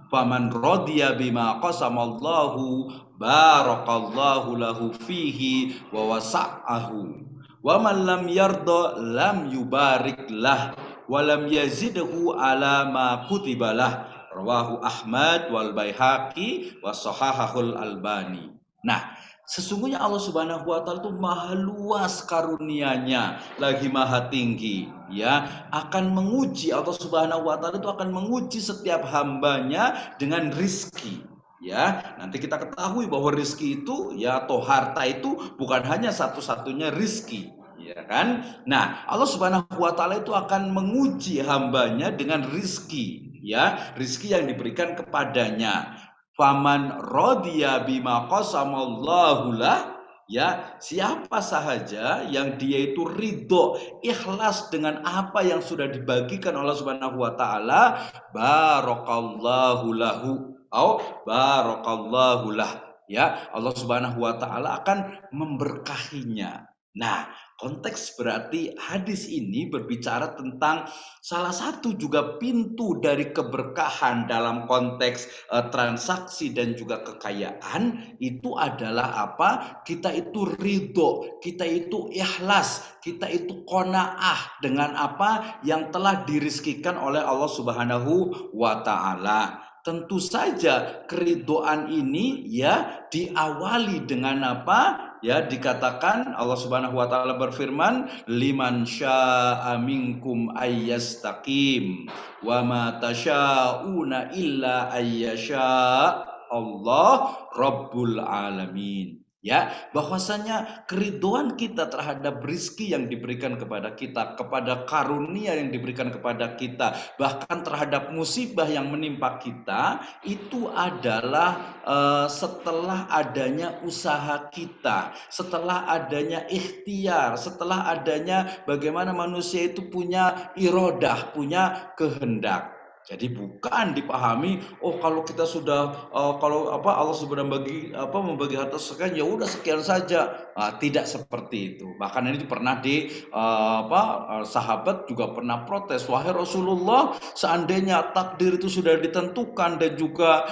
Faman radiya bima qasamallahu barakallahu lahu fihi wa wasa'ahu wa man lam yarda lam yubarik lah wa lam yazidhu ala ma kutibalah rawahu Ahmad wal Baihaqi wa sahahahul Albani. Nah, sesungguhnya Allah Subhanahu wa taala itu maha luas karunia-Nya, lagi maha tinggi, ya, akan menguji. Allah Subhanahu wa taala itu akan menguji setiap hambanya dengan rizki. Ya, nanti kita ketahui bahwa rizki itu ya atau harta itu bukan hanya satu-satunya rizki, ya kan? Nah, Allah Subhanahu wa taala itu akan menguji hambanya dengan rizki, ya, rizki yang diberikan kepadanya. Faman rodiya bima qasamallahu lah, ya, siapa sahaja yang dia itu ridho, ikhlas dengan apa yang sudah dibagikan Allah Subhanahu wa taala, barakallahu lahu au barakallahu lah, ya, Allah Subhanahu wa taala akan memberkahinya. Nah, konteks berarti hadis ini berbicara tentang salah satu juga pintu dari keberkahan dalam konteks transaksi dan juga kekayaan itu adalah apa? Kita itu ridho, kita itu ikhlas, kita itu qanaah dengan apa yang telah dirizkikan oleh Allah Subhanahu wa taala. Tentu saja keridhaan ini ya diawali dengan apa? Ya, dikatakan Allah Subhanahu wa taala berfirman, liman syaa'a minkum ayyastaqim wa ma tasyauna illa ayyasha Allah Rabbul Alamin. Ya, bahwasanya keridhaan kita terhadap rizki yang diberikan kepada kita, kepada karunia yang diberikan kepada kita, bahkan terhadap musibah yang menimpa kita, itu adalah setelah adanya usaha kita, setelah adanya ikhtiar, setelah adanya bagaimana manusia itu punya irodah, punya kehendak. Jadi bukan dipahami, oh kalau kita sudah Allah sudah membagi harta sekian, ya udah sekian saja. Tidak seperti itu. Bahkan ini pernah sahabat juga pernah protes, wahai Rasulullah, seandainya takdir itu sudah ditentukan dan juga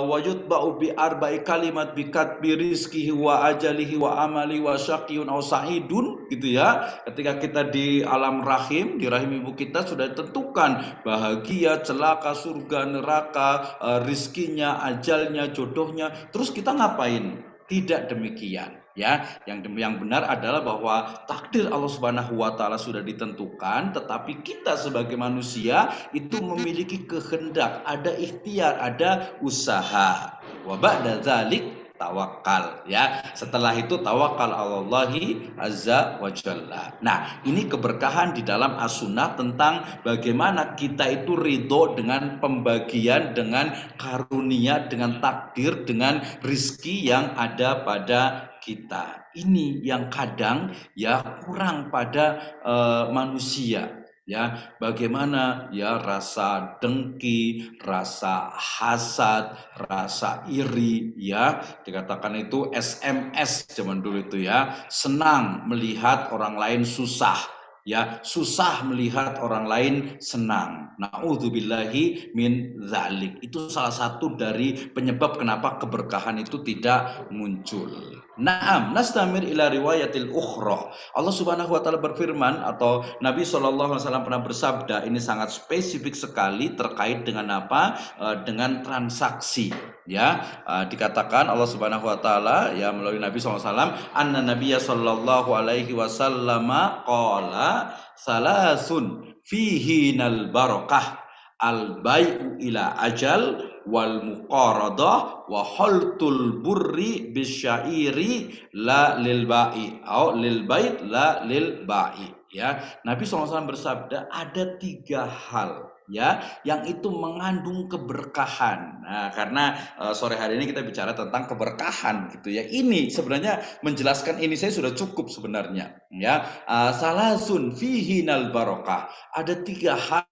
wajud ba'u bi arba'i kalimat bi katbi rizkihi wa ajalihi wa amali wa syaqiyun aw sa'idun, gitu ya. Ketika kita di alam rahim, di rahim ibu kita sudah ditentukan bahagia, celaka, surga, neraka, rizkinya, ajalnya, jodohnya. Terus kita ngapain? Tidak demikian. Ya, yang benar adalah bahwa takdir Allah Subhanahu wa taala sudah ditentukan, tetapi kita sebagai manusia itu memiliki kehendak, ada ikhtiar, ada usaha. Wa ba'da dzalik tawakal, ya. Setelah itu tawakal Allahi azza wa jalla. Nah, ini keberkahan di dalam as-sunnah tentang bagaimana kita itu ridho dengan pembagian, dengan karunia, dengan takdir, dengan rizki yang ada pada kita. Ini yang kadang ya kurang pada manusia. Ya, bagaimana ya rasa dengki, rasa hasad, rasa iri, ya, dikatakan itu SMS zaman dulu itu ya, senang melihat orang lain susah. ya, susah melihat orang lain senang. Na'udzubillahi min dzalik. Itu salah satu dari penyebab kenapa keberkahan itu tidak muncul. Naam, nastamir ila riwayatil ukhra. Allah Subhanahu wa taala berfirman, atau Nabi SAW pernah bersabda, ini sangat spesifik sekali terkait dengan apa? Dengan transaksi. Ya, dikatakan Allah Subhanahu wa taala ya melalui Nabi SAW, anna nabiyya sallallahu alaihi wasallam qala salasun fihi nal barakah al bai'u ila ajal wal muqaradah wa haltul burri bisyairi la lil ba'i atau lil bait la lil ba'i. Ya, Nabi SAW bersabda ada 3 hal ya yang itu mengandung keberkahan. Nah, karena sore hari ini kita bicara tentang keberkahan gitu ya. Ini sebenarnya menjelaskan ini saya sudah cukup sebenarnya ya. Salasun fihi nal barokah. Ada 3 hal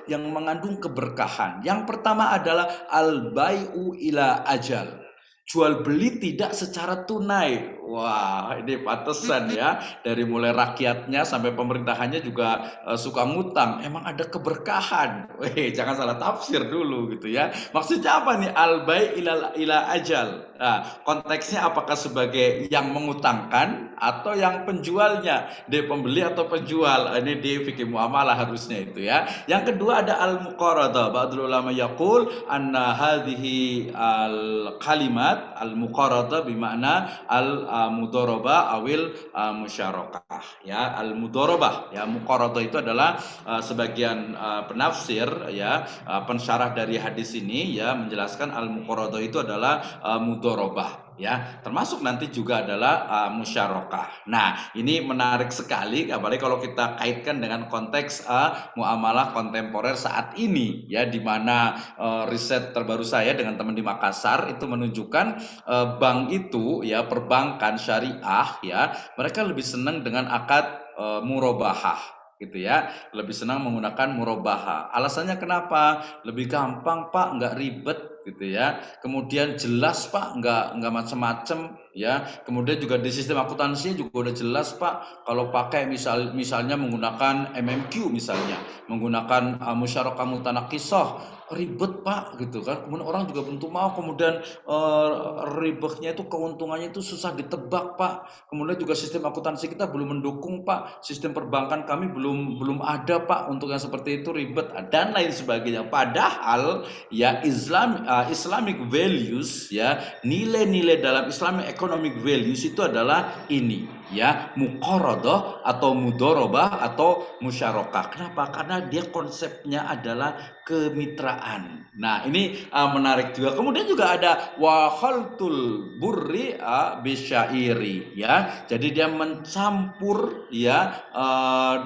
yang mengandung keberkahan. Yang pertama adalah al bai'u ila ajal. Jual beli tidak secara tunai. Wah, ini pantesan ya. Dari mulai rakyatnya sampai pemerintahannya juga suka ngutang. Emang ada keberkahan. Weh, jangan salah tafsir dulu gitu ya. Maksudnya apa nih? Al-bai ila ajal. Nah, konteksnya apakah sebagai yang mengutangkan atau yang penjualnya? Dia pembeli atau penjual? Ini di fikih muamalah harusnya itu ya. Yang kedua ada al-muqaradah. Ba'dul ulama yaqul anna hadhihi al-kalimat al-muqaradah bimakna al-mudharabah awil musyarakah ya. Al-mudharabah ya, muqaradah itu adalah sebagian penafsir ya, pensyarah dari hadis ini ya menjelaskan al-muqaradah itu adalah mudharabah ya, termasuk nanti juga adalah musyarakah. Nah, ini menarik sekali apalagi kalau kita kaitkan dengan konteks muamalah kontemporer saat ini ya, di mana riset terbaru saya dengan teman di Makassar itu menunjukkan bank itu ya, perbankan syariah ya, mereka lebih senang dengan akad murabahah gitu ya, lebih senang menggunakan murabahah. Alasannya kenapa? Lebih gampang Pak, nggak ribet gitu ya. Kemudian jelas Pak, nggak macam-macam ya. Kemudian juga di sistem akuntansinya juga udah jelas Pak. Kalau pakai misalnya menggunakan MMQ misalnya, menggunakan musyarakah mutanaqisah, ribet Pak gitu kan. Kemudian orang juga belum mau, kemudian ribetnya itu keuntungannya itu susah ditebak Pak. Kemudian juga sistem akuntansi kita belum mendukung Pak. Sistem perbankan kami belum ada Pak untuk yang seperti itu, ribet dan lain sebagainya. Padahal ya Islamic values ya, nilai-nilai dalam Islamic economic values itu adalah ini ya, muqaradah atau mudharabah atau musyarakah. Kenapa? Karena dia konsepnya adalah kemitraan. Nah, ini menarik juga. Kemudian juga ada wa khaltul burri bisyairi ya. Jadi dia mencampur ya,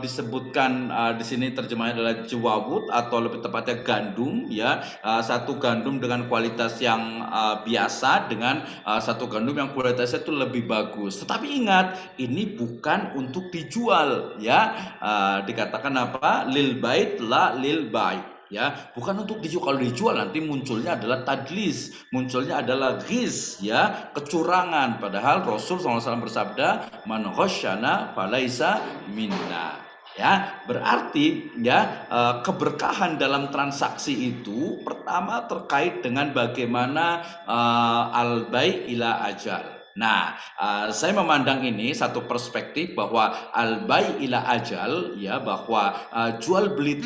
disebutkan di sini terjemahnya adalah jawabut atau lebih tepatnya gandum ya. Satu gandum dengan kualitas yang biasa dengan satu gandum yang kualitasnya itu lebih bagus. Tetapi ingat, ini bukan untuk dijual ya. Dikatakan apa? Lil bait la lil bait ya, bukan untuk dijual. Kalau dijual nanti munculnya adalah tadlis, munculnya adalah ghiz ya, kecurangan. Padahal Rasul SAW bersabda, man ghasyana falaisa minna. Ya, berarti ya keberkahan dalam transaksi itu pertama terkait dengan bagaimana al-bai' ila ajal. Nah, saya memandang ini satu perspektif bahwa al-bai' ila ajal ya, bahwa jual beli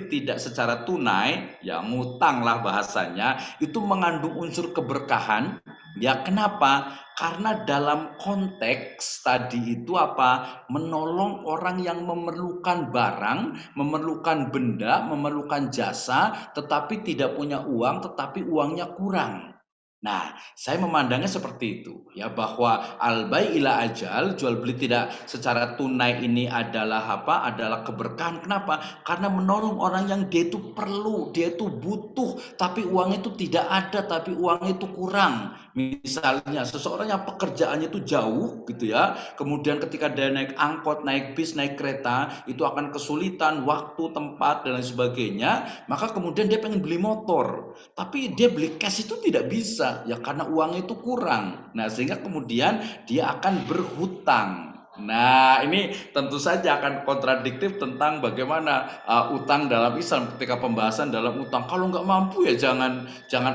tidak secara tunai ya, ngutang lah bahasanya, itu mengandung unsur keberkahan. Ya, kenapa? Karena dalam konteks tadi itu apa? Menolong orang yang memerlukan barang, memerlukan benda, memerlukan jasa, tetapi tidak punya uang, tetapi uangnya kurang. Nah, saya memandangnya seperti itu ya, bahwa al-bai' ila ajal, jual beli tidak secara tunai ini adalah apa? Adalah keberkahan. Kenapa? Karena menolong orang yang dia itu perlu, dia itu butuh, tapi uangnya itu tidak ada, tapi uangnya itu kurang. Misalnya seseorang yang pekerjaannya itu jauh gitu ya, kemudian ketika dia naik angkot, naik bis, naik kereta itu akan kesulitan waktu, tempat dan lain sebagainya, maka kemudian dia pengen beli motor, tapi dia beli cash itu tidak bisa ya, karena uangnya itu kurang. Nah, sehingga kemudian dia akan berhutang Nah, ini tentu saja akan kontradiktif tentang bagaimana utang dalam Islam ketika pembahasan dalam utang. Kalau nggak mampu ya jangan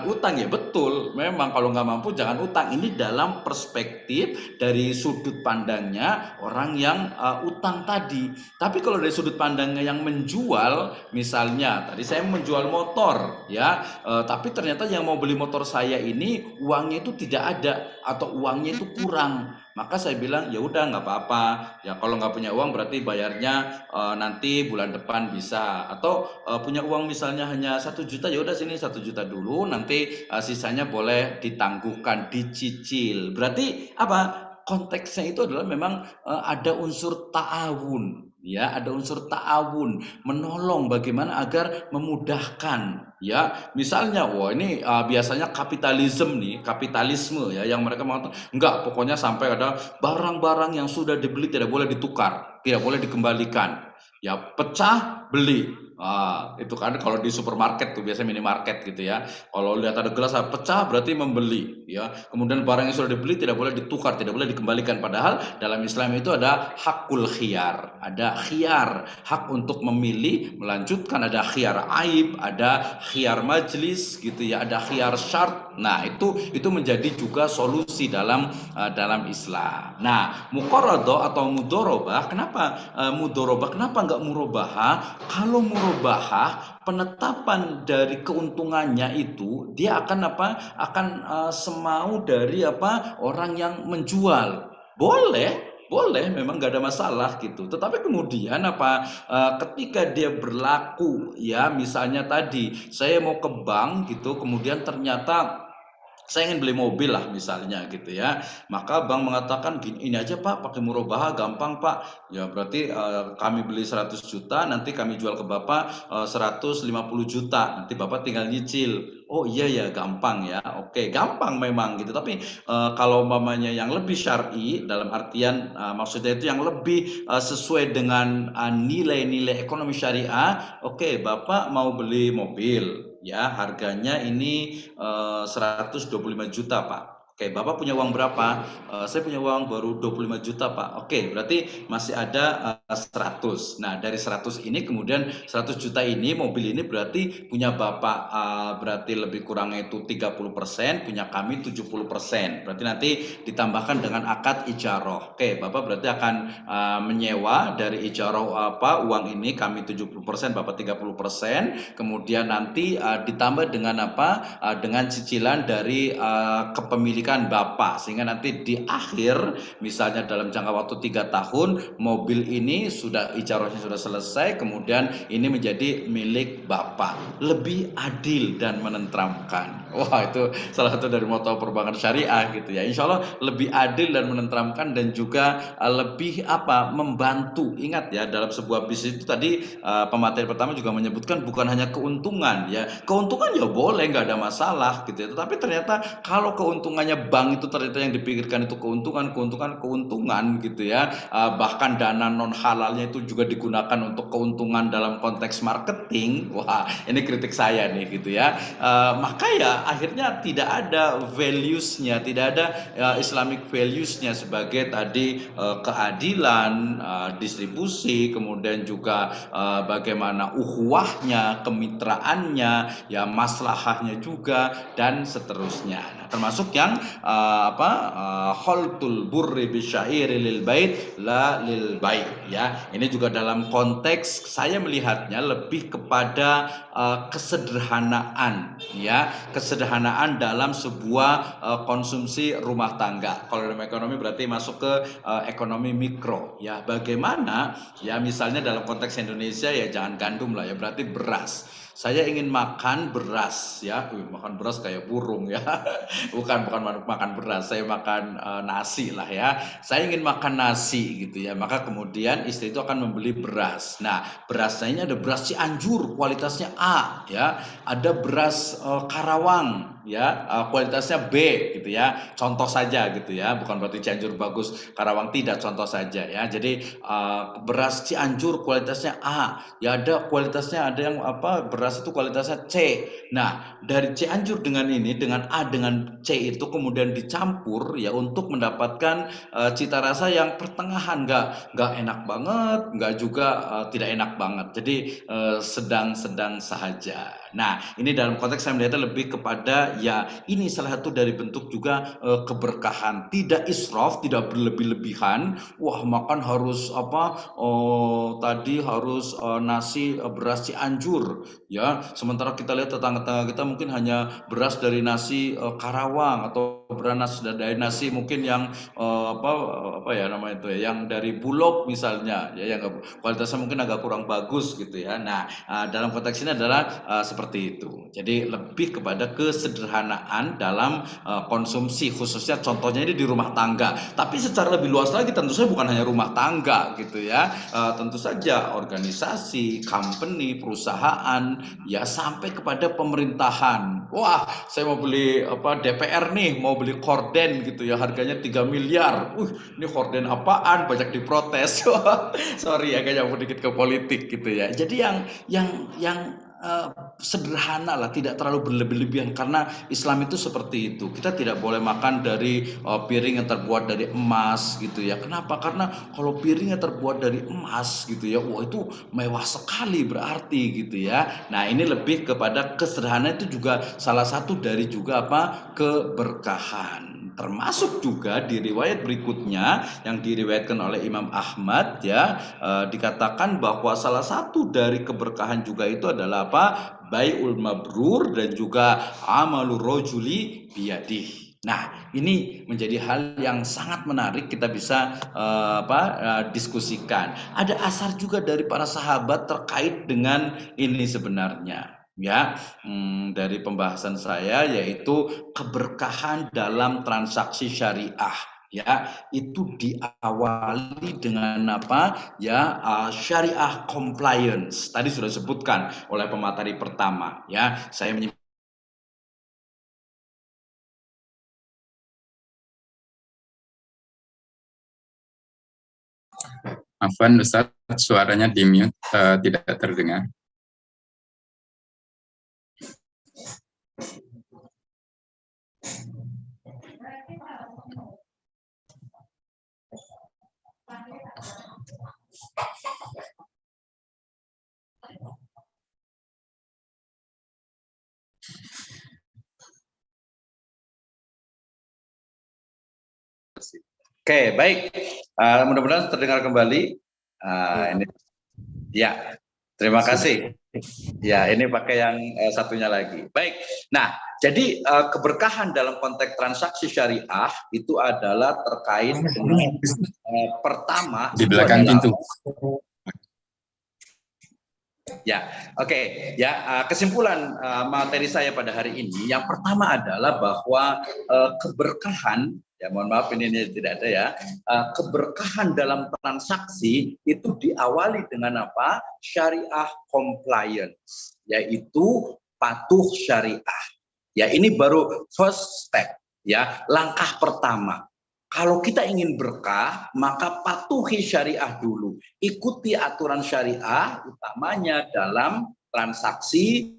utang ya betul. Memang kalau nggak mampu jangan utang. Ini dalam perspektif dari sudut pandangnya orang yang utang tadi. Tapi kalau dari sudut pandangnya yang menjual, misalnya tadi saya menjual motor ya, tapi ternyata yang mau beli motor saya ini uangnya itu tidak ada atau uangnya itu kurang. Maka saya bilang ya udah nggak apa-apa ya, kalau nggak punya uang berarti bayarnya nanti bulan depan bisa, atau punya uang misalnya hanya 1 juta, ya udah sini 1 juta dulu, nanti sisanya boleh ditangguhkan, dicicil. Berarti apa? Konteksnya itu adalah memang ada unsur ta'awun, ya, ada unsur ta'awun, menolong bagaimana agar memudahkan, ya. Misalnya, wah ini biasanya kapitalisme ya, yang mereka mengatakan enggak, pokoknya sampai ada barang-barang yang sudah dibeli tidak boleh ditukar, tidak boleh dikembalikan. Ya pecah beli. Itu kan kalau di supermarket tuh biasanya minimarket gitu ya. Kalau lihat ada gelas pecah berarti membeli ya. Kemudian barang yang sudah dibeli tidak boleh ditukar, tidak boleh dikembalikan. Padahal dalam Islam itu ada hakul khiyar, ada khiyar, hak untuk memilih, melanjutkan, ada khiyar aib, ada khiyar majlis gitu ya, ada khiyar syart. Nah, itu menjadi juga solusi dalam Islam. Nah, muqarradah atau mudorobah, kenapa mudorobah? Kenapa enggak murobahah? Kalau murobahah, penetapan dari keuntungannya itu dia akan apa? Akan semau dari apa? Orang yang menjual. Boleh, memang nggak ada masalah gitu. Tetapi kemudian apa? Ketika dia berlaku, ya misalnya tadi saya mau ke bank gitu, kemudian ternyata saya ingin beli mobil lah misalnya gitu ya, maka bank mengatakan gini, ini aja Pak pakai murabahah gampang Pak, ya berarti kami beli 100 juta, nanti kami jual ke Bapak 150 juta, nanti Bapak tinggal nyicil. Oh iya ya, gampang ya, oke gampang memang gitu. Tapi kalau umpamanya yang lebih syar'i, dalam artian maksudnya itu yang lebih sesuai dengan nilai-nilai ekonomi syariah, oke Bapak mau beli mobil ya, harganya ini 125 juta Pak. Oke, Bapak punya uang berapa? Saya punya uang baru 25 juta Pak. Oke, berarti masih ada 100. Nah, dari 100 ini kemudian 100 juta ini, mobil ini berarti punya Bapak berarti lebih kurangnya itu 30%, punya kami 70%. Berarti nanti ditambahkan dengan akad ijaroh. Oke, Bapak berarti akan menyewa dari ijaroh uang ini, kami 70%, Bapak 30%. Kemudian nanti ditambah dengan apa? Dengan cicilan dari kepemilikan Bapak, sehingga nanti di akhir misalnya dalam jangka waktu 3 tahun mobil ini sudah ijarohnya sudah selesai, kemudian ini menjadi milik Bapak. Lebih adil dan menenteramkan. Wah, itu salah satu dari moto perbankan syariah gitu ya. Insya Allah lebih adil dan menenteramkan, dan juga lebih apa? Membantu. Ingat ya, dalam sebuah bisnis itu tadi pemateri pertama juga menyebutkan bukan hanya keuntungan ya. Keuntungan ya boleh, nggak ada masalah gitu ya. Tetapi ternyata kalau keuntungannya bank itu ternyata yang dipikirkan itu keuntungan gitu ya. Bahkan dana non halalnya itu juga digunakan untuk keuntungan dalam konteks marketing. Wah, ini kritik saya nih gitu ya. Maka ya akhirnya tidak ada values-nya, tidak ada Islamic values-nya sebagai tadi keadilan, distribusi, kemudian juga bagaimana ukhuwahnya, kemitraannya, ya maslahahnya juga, dan seterusnya. Nah, termasuk yang khaltul burri bisyairi lil bait la lil bait ya. Ini juga dalam konteks saya melihatnya lebih kepada kesederhanaan ya, kesederhanaan dalam sebuah konsumsi rumah tangga. Kalau dalam ekonomi berarti masuk ke ekonomi mikro ya. Bagaimana ya, misalnya dalam konteks Indonesia ya jangan gandum lah ya, berarti beras. Saya ingin makan beras ya, makan beras kayak burung ya. bukan makan beras, saya makan nasi lah ya. Saya ingin makan nasi gitu ya, maka kemudian istri itu akan membeli beras. Nah, berasnya ini ada beras Cianjur kualitasnya A ya, ada beras Karawang ya kualitasnya B gitu ya, contoh saja gitu ya, bukan berarti Cianjur bagus, Karawang tidak, contoh saja ya. Jadi beras Cianjur kualitasnya A, ya ada kualitasnya, ada yang apa beras itu kualitasnya C. Nah dari Cianjur dengan ini, dengan A dengan C itu kemudian dicampur ya untuk mendapatkan cita rasa yang pertengahan, nggak enak banget, nggak juga tidak enak banget. Jadi sedang-sedang saja. Nah, ini dalam konteks saya melihatnya lebih kepada ya ini salah satu dari bentuk juga keberkahan, tidak israf, tidak berlebih-lebihan. Wah, makan harus apa? Oh, tadi harus nasi beras Cianjur, ya. Sementara kita lihat tetangga-tetangga kita mungkin hanya beras dari nasi Karawang atau beras dari nasi mungkin yang apa ya namanya itu ya, yang dari Bulog misalnya, ya yang kualitasnya mungkin agak kurang bagus gitu ya. Nah, dalam konteks ini adalah seperti itu. Jadi lebih kepada kesederhanaan dalam konsumsi, khususnya contohnya ini di rumah tangga. Tapi secara lebih luas lagi tentu saja bukan hanya rumah tangga gitu ya. Tentu saja organisasi, company, perusahaan, ya sampai kepada pemerintahan. Wah, saya mau beli apa DPR nih, mau beli korden gitu ya, harganya 3 miliar. Ini korden apaan? Banyak diprotes. Sorry ya, kayak sedikit ke politik gitu ya. Jadi yang sederhana lah, tidak terlalu berlebih-lebihan, karena Islam itu seperti itu. Kita tidak boleh makan dari piring yang terbuat dari emas gitu ya. Kenapa? Karena kalau piring yang terbuat dari emas gitu ya, wah itu mewah sekali berarti gitu ya. Nah, ini lebih kepada kesederhanaan, itu juga salah satu dari juga apa? Keberkahan. Termasuk juga di riwayat berikutnya yang diriwayatkan oleh Imam Ahmad ya, dikatakan bahwa salah satu dari keberkahan juga itu adalah apa? Bai'ul mabrur dan juga amalur rojuli biyadih. Nah, ini menjadi hal yang sangat menarik kita bisa diskusikan. Ada asar juga dari para sahabat terkait dengan ini sebenarnya. Ya, dari pembahasan saya yaitu keberkahan dalam transaksi syariah. Ya, itu diawali dengan apa? Ya, syariah compliance. Tadi sudah disebutkan oleh pemateri pertama. Ya, saya Afwan Ustaz, suaranya di mute, tidak terdengar. Oke, baik. Mudah-mudahan terdengar kembali. Ini, ya, terima kasih. Ya, ini pakai yang satunya lagi. Baik. Nah, jadi keberkahan dalam konteks transaksi syariah itu adalah terkait dengan pertama di belakang pintu. Ya, oke. Ya, kesimpulan materi saya pada hari ini, yang pertama adalah bahwa keberkahan, ya mohon maaf ini tidak ada ya, keberkahan dalam transaksi itu diawali dengan apa? Syariah compliance, yaitu patuh syariah. Ya, ini baru first step, ya, langkah pertama. Kalau kita ingin berkah, maka patuhi syariah dulu. Ikuti aturan syariah, utamanya dalam transaksi,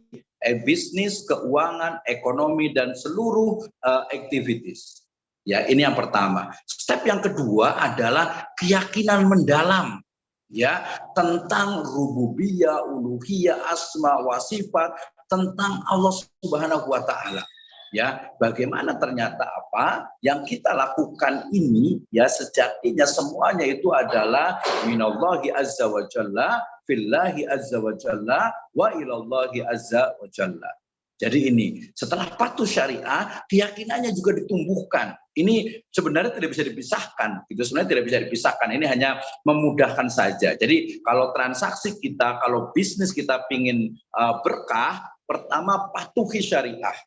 bisnis, keuangan, ekonomi, dan seluruh activities. Ya, ini yang pertama. Step yang kedua adalah keyakinan mendalam, ya, tentang rububiyah, uluhiyah, asma wa sifat, tentang Allah Subhanahu wa taala. Ya, bagaimana ternyata apa yang kita lakukan ini, ya sejatinya semuanya itu adalah minallahi azza wa jalla, fillahi azza wa jalla, wa ilallahi azza wa jalla. Jadi ini, setelah patuh syariah, keyakinannya juga ditumbuhkan. Ini sebenarnya tidak bisa dipisahkan. Itu sebenarnya tidak bisa dipisahkan. Ini hanya memudahkan saja. Jadi kalau transaksi kita, kalau bisnis kita ingin berkah, pertama patuhi syariah.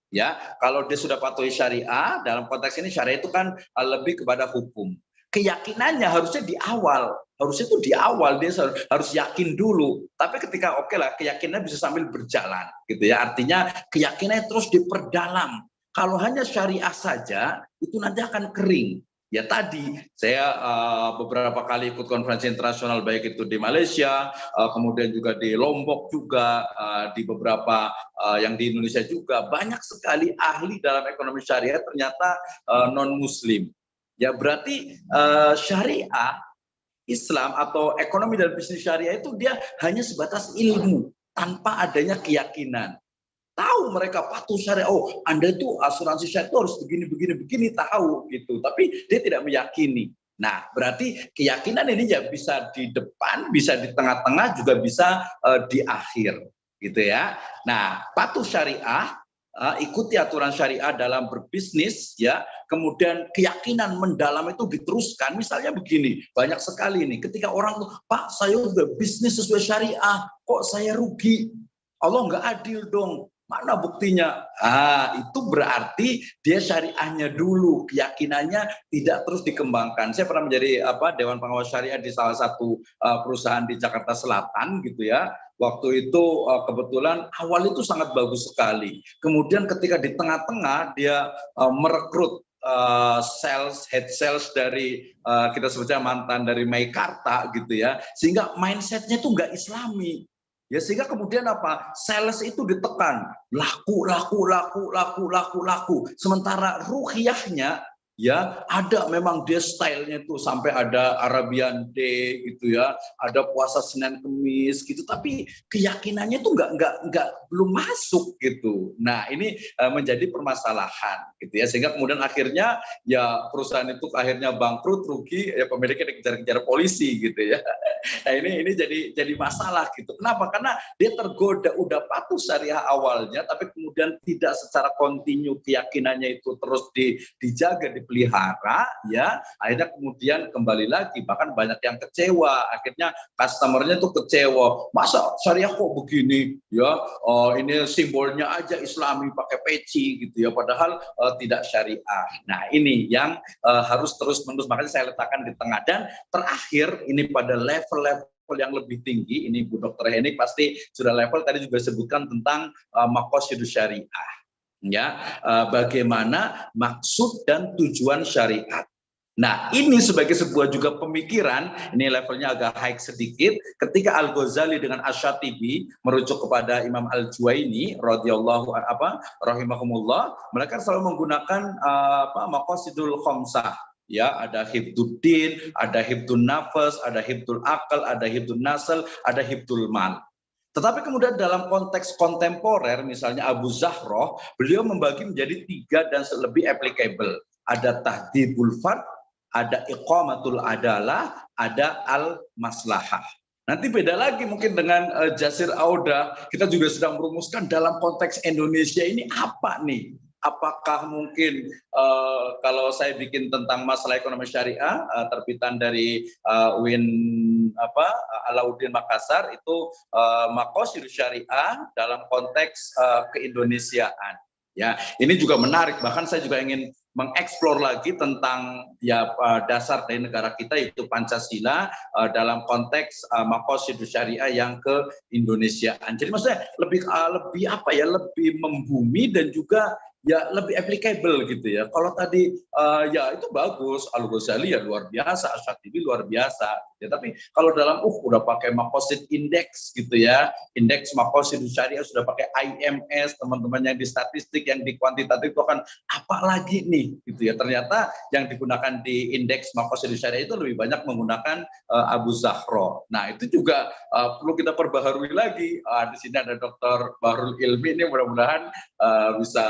Ya, kalau dia sudah patuhi syariah, dalam konteks ini syariah itu kan lebih kepada hukum. keyakinannya harusnya di awal. Harusnya itu di awal dia harus yakin dulu. Tapi ketika oke lah, keyakinan bisa sambil berjalan, gitu ya. Artinya keyakinannya terus diperdalam. Kalau hanya syariah saja, itu nanti akan kering. Ya tadi saya beberapa kali ikut konferensi internasional, baik itu di Malaysia, kemudian juga di Lombok juga, di beberapa yang di Indonesia juga, banyak sekali ahli dalam ekonomi syariah ternyata non-Muslim. Ya berarti syariah Islam atau ekonomi dan bisnis syariah itu dia hanya sebatas ilmu tanpa adanya keyakinan. Tahu mereka patuh syariah, oh Anda itu asuransi syariah itu harus begini, tahu gitu. Tapi dia tidak meyakini. Nah berarti keyakinan ini ya bisa di depan, bisa di tengah-tengah, juga bisa di akhir. Gitu ya. Nah patuh syariah, ikuti aturan syariah dalam berbisnis, ya. Kemudian keyakinan mendalam itu diteruskan. Misalnya begini, banyak sekali nih. Ketika orang tuh, Pak, saya udah bisnis sesuai syariah, kok saya rugi? Allah nggak adil dong. Mana buktinya? Itu berarti dia syariahnya dulu, keyakinannya tidak terus dikembangkan. Saya pernah menjadi Dewan Pengawas Syariah di salah satu perusahaan di Jakarta Selatan, gitu ya. Waktu itu kebetulan awal itu sangat bagus sekali. Kemudian ketika di tengah-tengah dia merekrut head sales dari kita sebutnya mantan dari Meikarta, gitu ya. Sehingga mindsetnya itu nggak Islami. Ya sehingga kemudian apa? Sales itu ditekan, laku. Sementara ruhiyahnya ya ada memang dia stylenya itu sampai ada Arabian Day gitu ya, ada puasa Senin Kemis gitu, tapi keyakinannya itu nggak belum masuk gitu. Nah ini menjadi permasalahan gitu ya, sehingga kemudian akhirnya ya perusahaan itu akhirnya bangkrut, rugi, ya pemiliknya dikejar-kejar polisi gitu ya. Nah ini jadi masalah gitu. Kenapa? Karena dia tergoda, udah patuh syariah awalnya, tapi kemudian tidak secara kontinu keyakinannya itu terus dijaga, dipelihara, ya. Akhirnya kemudian kembali lagi, bahkan banyak yang kecewa. Akhirnya customernya tuh kecewa. Masa syariah kok begini? Ya, ini simbolnya aja Islami pakai peci gitu ya. Padahal tidak syariah. Nah ini yang harus terus-menerus. Makanya saya letakkan di tengah. Dan terakhir ini pada level yang lebih tinggi, ini Bu Dr. Henik pasti sudah level tadi juga sebutkan tentang maqasidus syariah, ya, bagaimana maksud dan tujuan syariat. Nah ini sebagai sebuah juga pemikiran, ini levelnya agak high sedikit, ketika Al-Ghazali dengan Asy-Syatibi merujuk kepada Imam Al-Juwaini radhiyallahu rahimahumullah, mereka selalu menggunakan maqasidul khamsah. Ya, ada hibduddin, ada hibdun nafas, ada hibdul akal, ada hibdun nasl, ada hibdul mal. Tetapi kemudian dalam konteks kontemporer, misalnya Abu Zahroh, beliau membagi menjadi 3 dan lebih applicable. Ada tahdibul fard, ada iqamatul adalah, ada al-maslahah. Nanti beda lagi mungkin dengan Jasir Auda, kita juga sedang merumuskan dalam konteks Indonesia ini apa nih? Apakah mungkin kalau saya bikin tentang masalah ekonomi syariah terbitan dari UIN Alauddin Makassar itu maqasidus syariah dalam konteks keindonesiaan. Ya, ini juga menarik. Bahkan saya juga ingin mengeksplor lagi tentang ya dasar dari negara kita yaitu Pancasila dalam konteks maqasidus syariah yang keindonesiaan. Jadi maksudnya lebih lebih membumi dan juga ya lebih applicable gitu ya. Kalau tadi ya itu bagus, Al-Ghazali ya luar biasa, Asy-Syatibi luar biasa. Ya tapi kalau dalam udah pakai maqasid indeks gitu ya, indeks maqasid syariah sudah pakai IMS, teman-teman yang di statistik, yang di kuantitatif itu akan apa lagi nih gitu ya. Ternyata yang digunakan di indeks maqasid syariah itu lebih banyak menggunakan Abu Zahroh. Nah, itu juga perlu kita perbaharui lagi. Di sini ada Dr. Bahrul Ilmi, ini mudah-mudahan bisa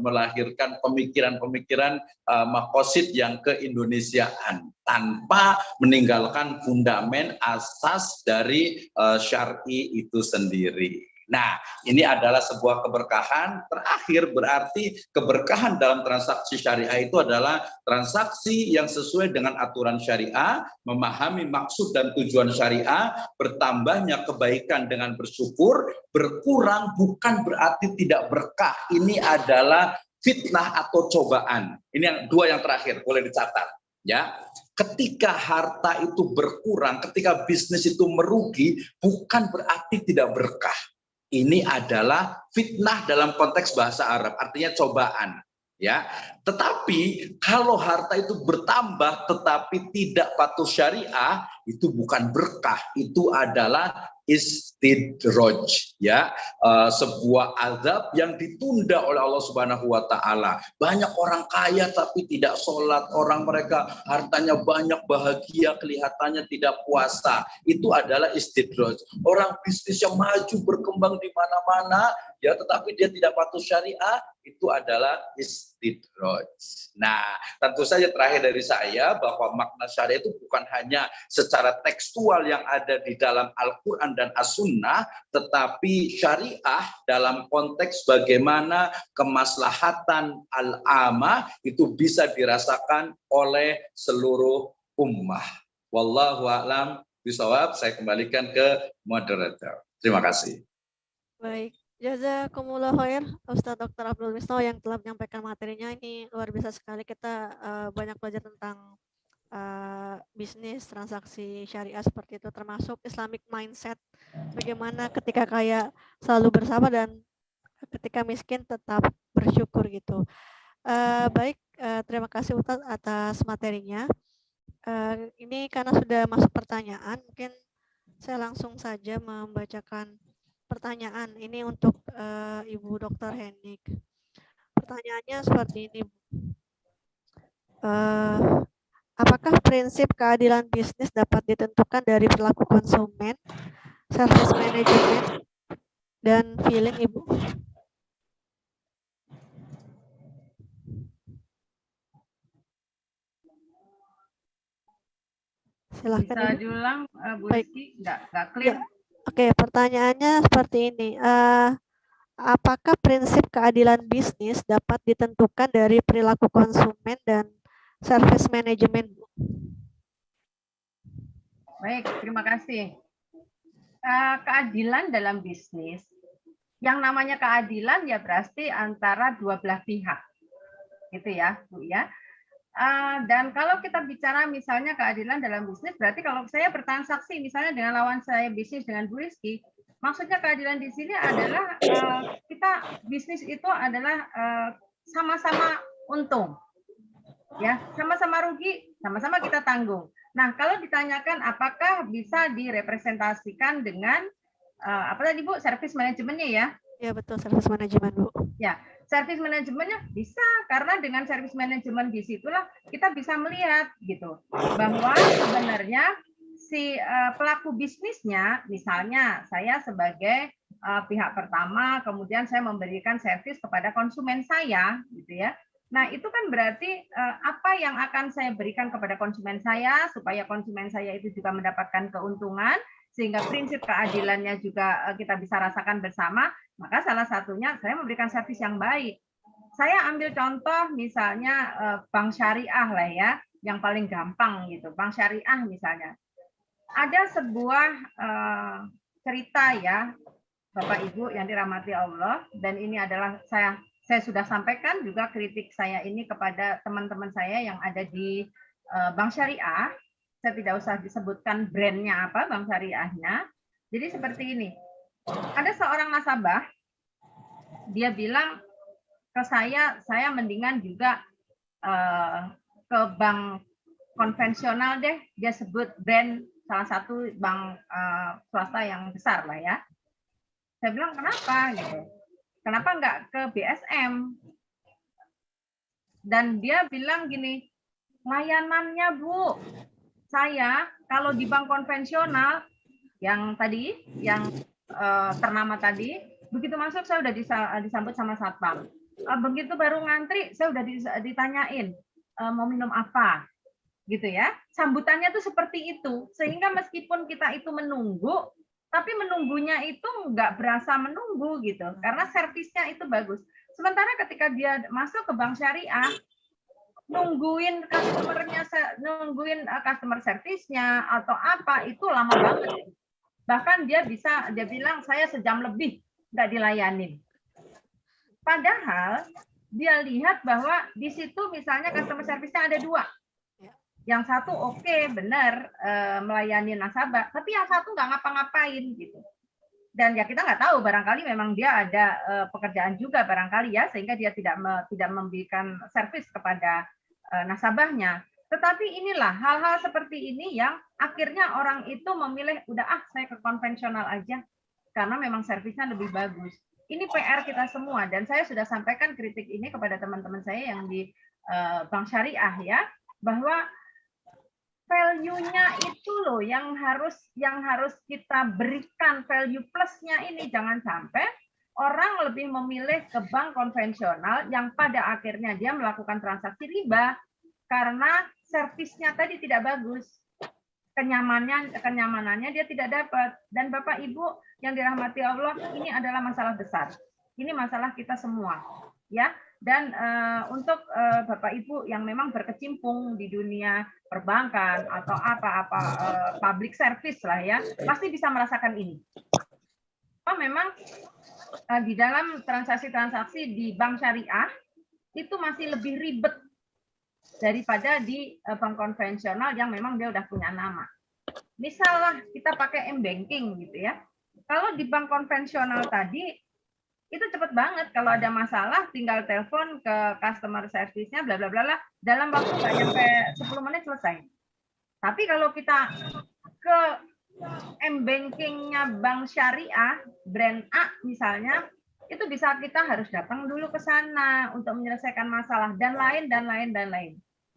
melahirkan pemikiran-pemikiran maqasid yang keindonesiaan tanpa meninggalkan fundamen asas dari syar'i itu sendiri. Nah, ini adalah sebuah keberkahan. Terakhir berarti keberkahan dalam transaksi syariah itu adalah transaksi yang sesuai dengan aturan syariah, memahami maksud dan tujuan syariah, bertambahnya kebaikan dengan bersyukur, berkurang bukan berarti tidak berkah. Ini adalah fitnah atau cobaan. Ini yang 2 yang terakhir, boleh dicatat. Ya, ketika harta itu berkurang, ketika bisnis itu merugi, bukan berarti tidak berkah. Ini adalah fitnah dalam konteks bahasa Arab, artinya cobaan. Ya, tetapi kalau harta itu bertambah tetapi tidak patuh syariah, itu bukan berkah, itu adalah istidraj, ya, sebuah azab yang ditunda oleh Allah Subhanahu wa taala. Banyak orang kaya tapi tidak sholat, orang mereka hartanya banyak bahagia kelihatannya tidak puasa. Itu adalah istidraj. Orang bisnis yang maju berkembang di mana-mana, ya, tetapi dia tidak patuh syariah, itu adalah istidraj. Nah, tentu saja terakhir dari saya bahwa makna syariah itu bukan hanya secara tekstual yang ada di dalam Al-Quran dan As-Sunnah, tetapi syariah dalam konteks bagaimana kemaslahatan al-amah itu bisa dirasakan oleh seluruh ummah. Wallahu a'lam bishawab. Saya kembalikan ke moderator. Terima kasih. Baik, jazakumullah khair Ustadz Dr. Abdul Misno yang telah menyampaikan materinya. Ini luar biasa sekali, kita banyak belajar tentang bisnis, transaksi syariah seperti itu, termasuk Islamic mindset, bagaimana ketika kaya selalu bersabar dan ketika miskin tetap bersyukur gitu. Baik, terima kasih Ustadz atas materinya. Ini karena sudah masuk pertanyaan, mungkin saya langsung saja membacakan pertanyaan ini untuk Ibu Dr. Henik. Pertanyaannya seperti ini. Apakah prinsip keadilan bisnis dapat ditentukan dari perilaku konsumen, service management, dan feeling, Ibu? Silahkan, Bisa Ibu. diulang, Bu Baik. Rizky? Nggak clear. Ya. Oke, pertanyaannya seperti ini. Apakah prinsip keadilan bisnis dapat ditentukan dari perilaku konsumen dan service management, Bu? Baik, terima kasih. Keadilan dalam bisnis, yang namanya keadilan ya berarti antara dua belah pihak, gitu ya, Bu ya. Dan kalau kita bicara misalnya keadilan dalam bisnis, berarti kalau saya bertransaksi misalnya dengan lawan saya bisnis dengan Bu Rizky, maksudnya keadilan di sini adalah kita bisnis itu adalah sama-sama untung, ya, sama-sama rugi, sama-sama kita tanggung. Nah, kalau ditanyakan apakah bisa direpresentasikan dengan apa tadi Bu, service manajemennya ya? Ya betul, service manajemen, Bu. Ya, service manajemennya bisa, karena dengan service manajemen disitulah kita bisa melihat gitu bahwa sebenarnya si pelaku bisnisnya, misalnya saya sebagai pihak pertama, kemudian saya memberikan servis kepada konsumen saya, gitu ya. Nah, itu kan berarti apa yang akan saya berikan kepada konsumen saya supaya konsumen saya itu juga mendapatkan keuntungan, sehingga prinsip keadilannya juga kita bisa rasakan bersama. Maka salah satunya saya memberikan servis yang baik. Saya ambil contoh misalnya bank syariah lah ya, yang paling gampang gitu. Bank syariah misalnya. Ada sebuah cerita ya, Bapak Ibu yang dirahmati Allah, dan ini adalah saya sudah sampaikan juga kritik saya ini kepada teman-teman saya yang ada di bank syariah. Saya tidak usah disebutkan brandnya apa, bank syariahnya. Jadi seperti ini. Ada seorang nasabah, dia bilang ke saya mendingan juga ke bank konvensional deh. Dia sebut brand salah satu bank swasta yang besar lah ya. Saya bilang kenapa gitu? Kenapa nggak ke BSM? Dan dia bilang gini, layanannya Bu, saya kalau di bank konvensional yang tadi, yang ternama tadi, begitu masuk saya udah disambut sama satpam. Begitu baru ngantri, saya udah ditanyain mau minum apa, gitu ya. Sambutannya tuh seperti itu, sehingga meskipun kita itu menunggu, tapi menunggunya itu nggak berasa menunggu gitu, karena servisnya itu bagus. Sementara ketika dia masuk ke bank syariah, nungguin customer service-nya atau apa itu lama banget. Bahkan dia bilang saya sejam lebih nggak dilayanin. Padahal dia lihat bahwa di situ misalnya customer service-nya ada 2. Yang satu oke, benar melayani nasabah, tapi yang satu nggak ngapa-ngapain gitu. Dan ya kita nggak tahu, barangkali memang dia ada pekerjaan juga barangkali ya, sehingga dia tidak memberikan servis kepada nasabahnya. Tetapi inilah hal-hal seperti ini yang akhirnya orang itu memilih udah saya ke konvensional aja karena memang servisnya lebih bagus. Ini PR kita semua, dan saya sudah sampaikan kritik ini kepada teman-teman saya yang di Bank Syariah ya, bahwa value-nya itu loh yang harus kita berikan, value plus-nya ini. Jangan sampai orang lebih memilih ke bank konvensional yang pada akhirnya dia melakukan transaksi riba karena servisnya tadi tidak bagus. Kenyamanannya dia tidak dapat. Dan Bapak Ibu yang dirahmati Allah, ini adalah masalah besar. Ini masalah kita semua, ya. Dan untuk Bapak Ibu yang memang berkecimpung di dunia perbankan atau apa-apa public service lah ya, pasti bisa merasakan ini. Memang di dalam transaksi-transaksi di bank syariah itu masih lebih ribet daripada di bank konvensional yang memang dia udah punya nama. Misalnya kita pakai m-banking gitu ya. Kalau di bank konvensional tadi itu cepet banget, kalau ada masalah tinggal telepon ke customer service-nya bla bla bla, dalam waktu nggak nyampe 10 menit selesai. Tapi kalau kita ke m-banking-nya bank syariah brand A misalnya, itu bisa kita harus datang dulu ke sana untuk menyelesaikan masalah dan lain.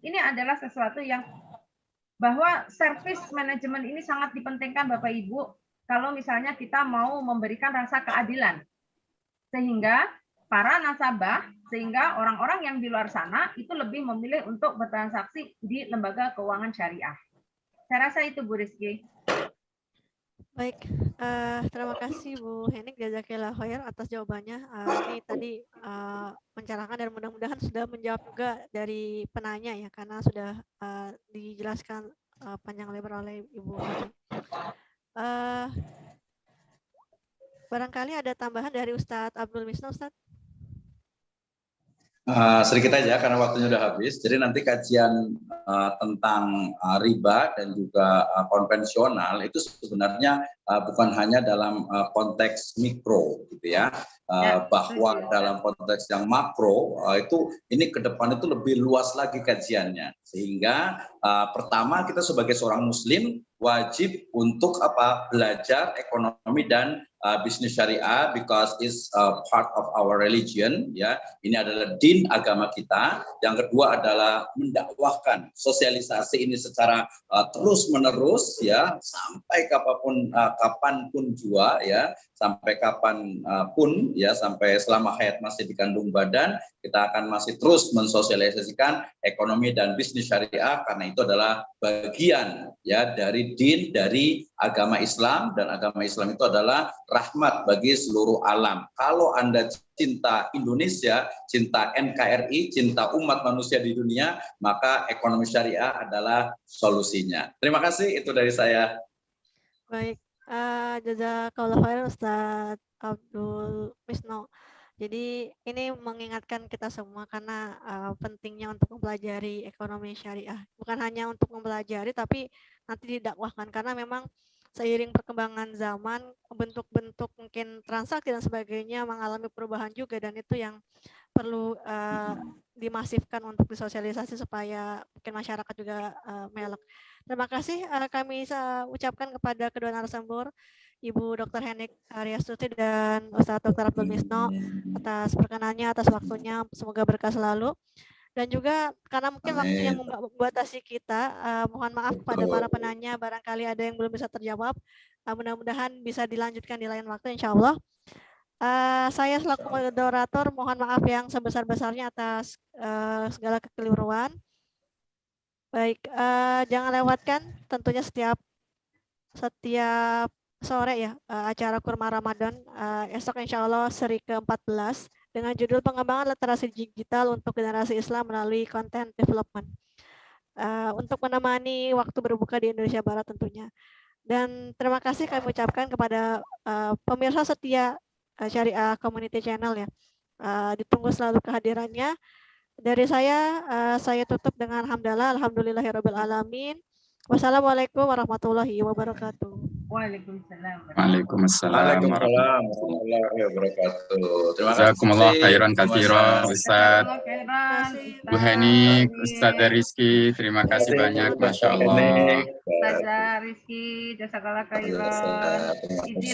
Ini adalah sesuatu yang bahwa service manajemen ini sangat dipentingkan Bapak Ibu kalau misalnya kita mau memberikan rasa keadilan. Sehingga para nasabah, sehingga orang-orang yang di luar sana itu lebih memilih untuk bertransaksi di lembaga keuangan syariah. Saya rasa itu Bu Rizky. Baik, terima kasih Bu Henik Jazakillah khair atas jawabannya. Ini tadi mencerahkan dan mudah-mudahan sudah menjawab juga dari penanya ya, karena sudah dijelaskan panjang lebar oleh Ibu Henik. Barangkali ada tambahan dari Ustadz Abdul Misno, Ustadz? Sedikit aja karena waktunya sudah habis. Jadi nanti kajian tentang riba dan juga konvensional itu sebenarnya bukan hanya dalam konteks mikro, gitu ya. Bahwa dalam konteks yang makro itu ini ke depan itu lebih luas lagi kajiannya. Sehingga pertama kita sebagai seorang Muslim wajib untuk belajar ekonomi dan bisnis syariah because it's part of our religion, ya. Ini adalah din agama kita. Yang kedua adalah mendakwahkan sosialisasi ini secara terus menerus, ya, sampai kapanpun juga, ya, sampai kapan pun, ya, sampai selama hayat masih dikandung badan, kita akan masih terus mensosialisasikan ekonomi dan bisnis syariah karena itu adalah bagian, ya, dari din, dari agama Islam, dan agama Islam itu adalah rahmat bagi seluruh alam. Kalau Anda cinta Indonesia, cinta NKRI, cinta umat manusia di dunia, maka ekonomi syariah adalah solusinya. Terima kasih, itu dari saya. Baik, jazakallahu khairan Ustadz Abdul Misno. Jadi ini mengingatkan kita semua karena pentingnya untuk mempelajari ekonomi syariah. Bukan hanya untuk mempelajari, tapi nanti didakwahkan karena memang seiring perkembangan zaman, bentuk-bentuk mungkin transaksi dan sebagainya mengalami perubahan juga, dan itu yang perlu dimasifkan untuk disosialisasi supaya mungkin masyarakat juga melek. Terima kasih kami ucapkan kepada kedua narasumber, Ibu Dr. Henik Aryastuti dan Ustadz Dr. Abdul Misno atas perkenannya, atas waktunya, semoga berkah selalu. Dan juga karena mungkin waktu yang membatasi kita, mohon maaf kepada para penanya, barangkali ada yang belum bisa terjawab. Mudah-mudahan bisa dilanjutkan di lain waktu, insya Allah. Saya selaku moderator mohon maaf yang sebesar-besarnya atas segala kekeliruan. Baik, jangan lewatkan tentunya setiap sore ya acara Kurma Ramadan esok insya Allah seri ke-14 dengan judul pengembangan literasi digital untuk generasi Islam melalui content development untuk menemani waktu berbuka di Indonesia Barat tentunya. Dan terima kasih kami ucapkan kepada pemirsa setia Syariah Community Channel ya. Ditunggu selalu kehadirannya. Dari saya tutup dengan hamdalah, alhamdulillahirabbil alamin. Wassalamualaikum warahmatullahi wabarakatuh. Waalaikumsalam. Waalaikumsalam Waalaikumsalam warahmatullahi wabarakatuh. Terima kasih. Jazakumullah khairan katsiran, Ustaz. Bu Henik, Ustaz Rizky, terima kasih banyak, Masya Allah. Ustazah Rizky, jazakallah khairan. Izin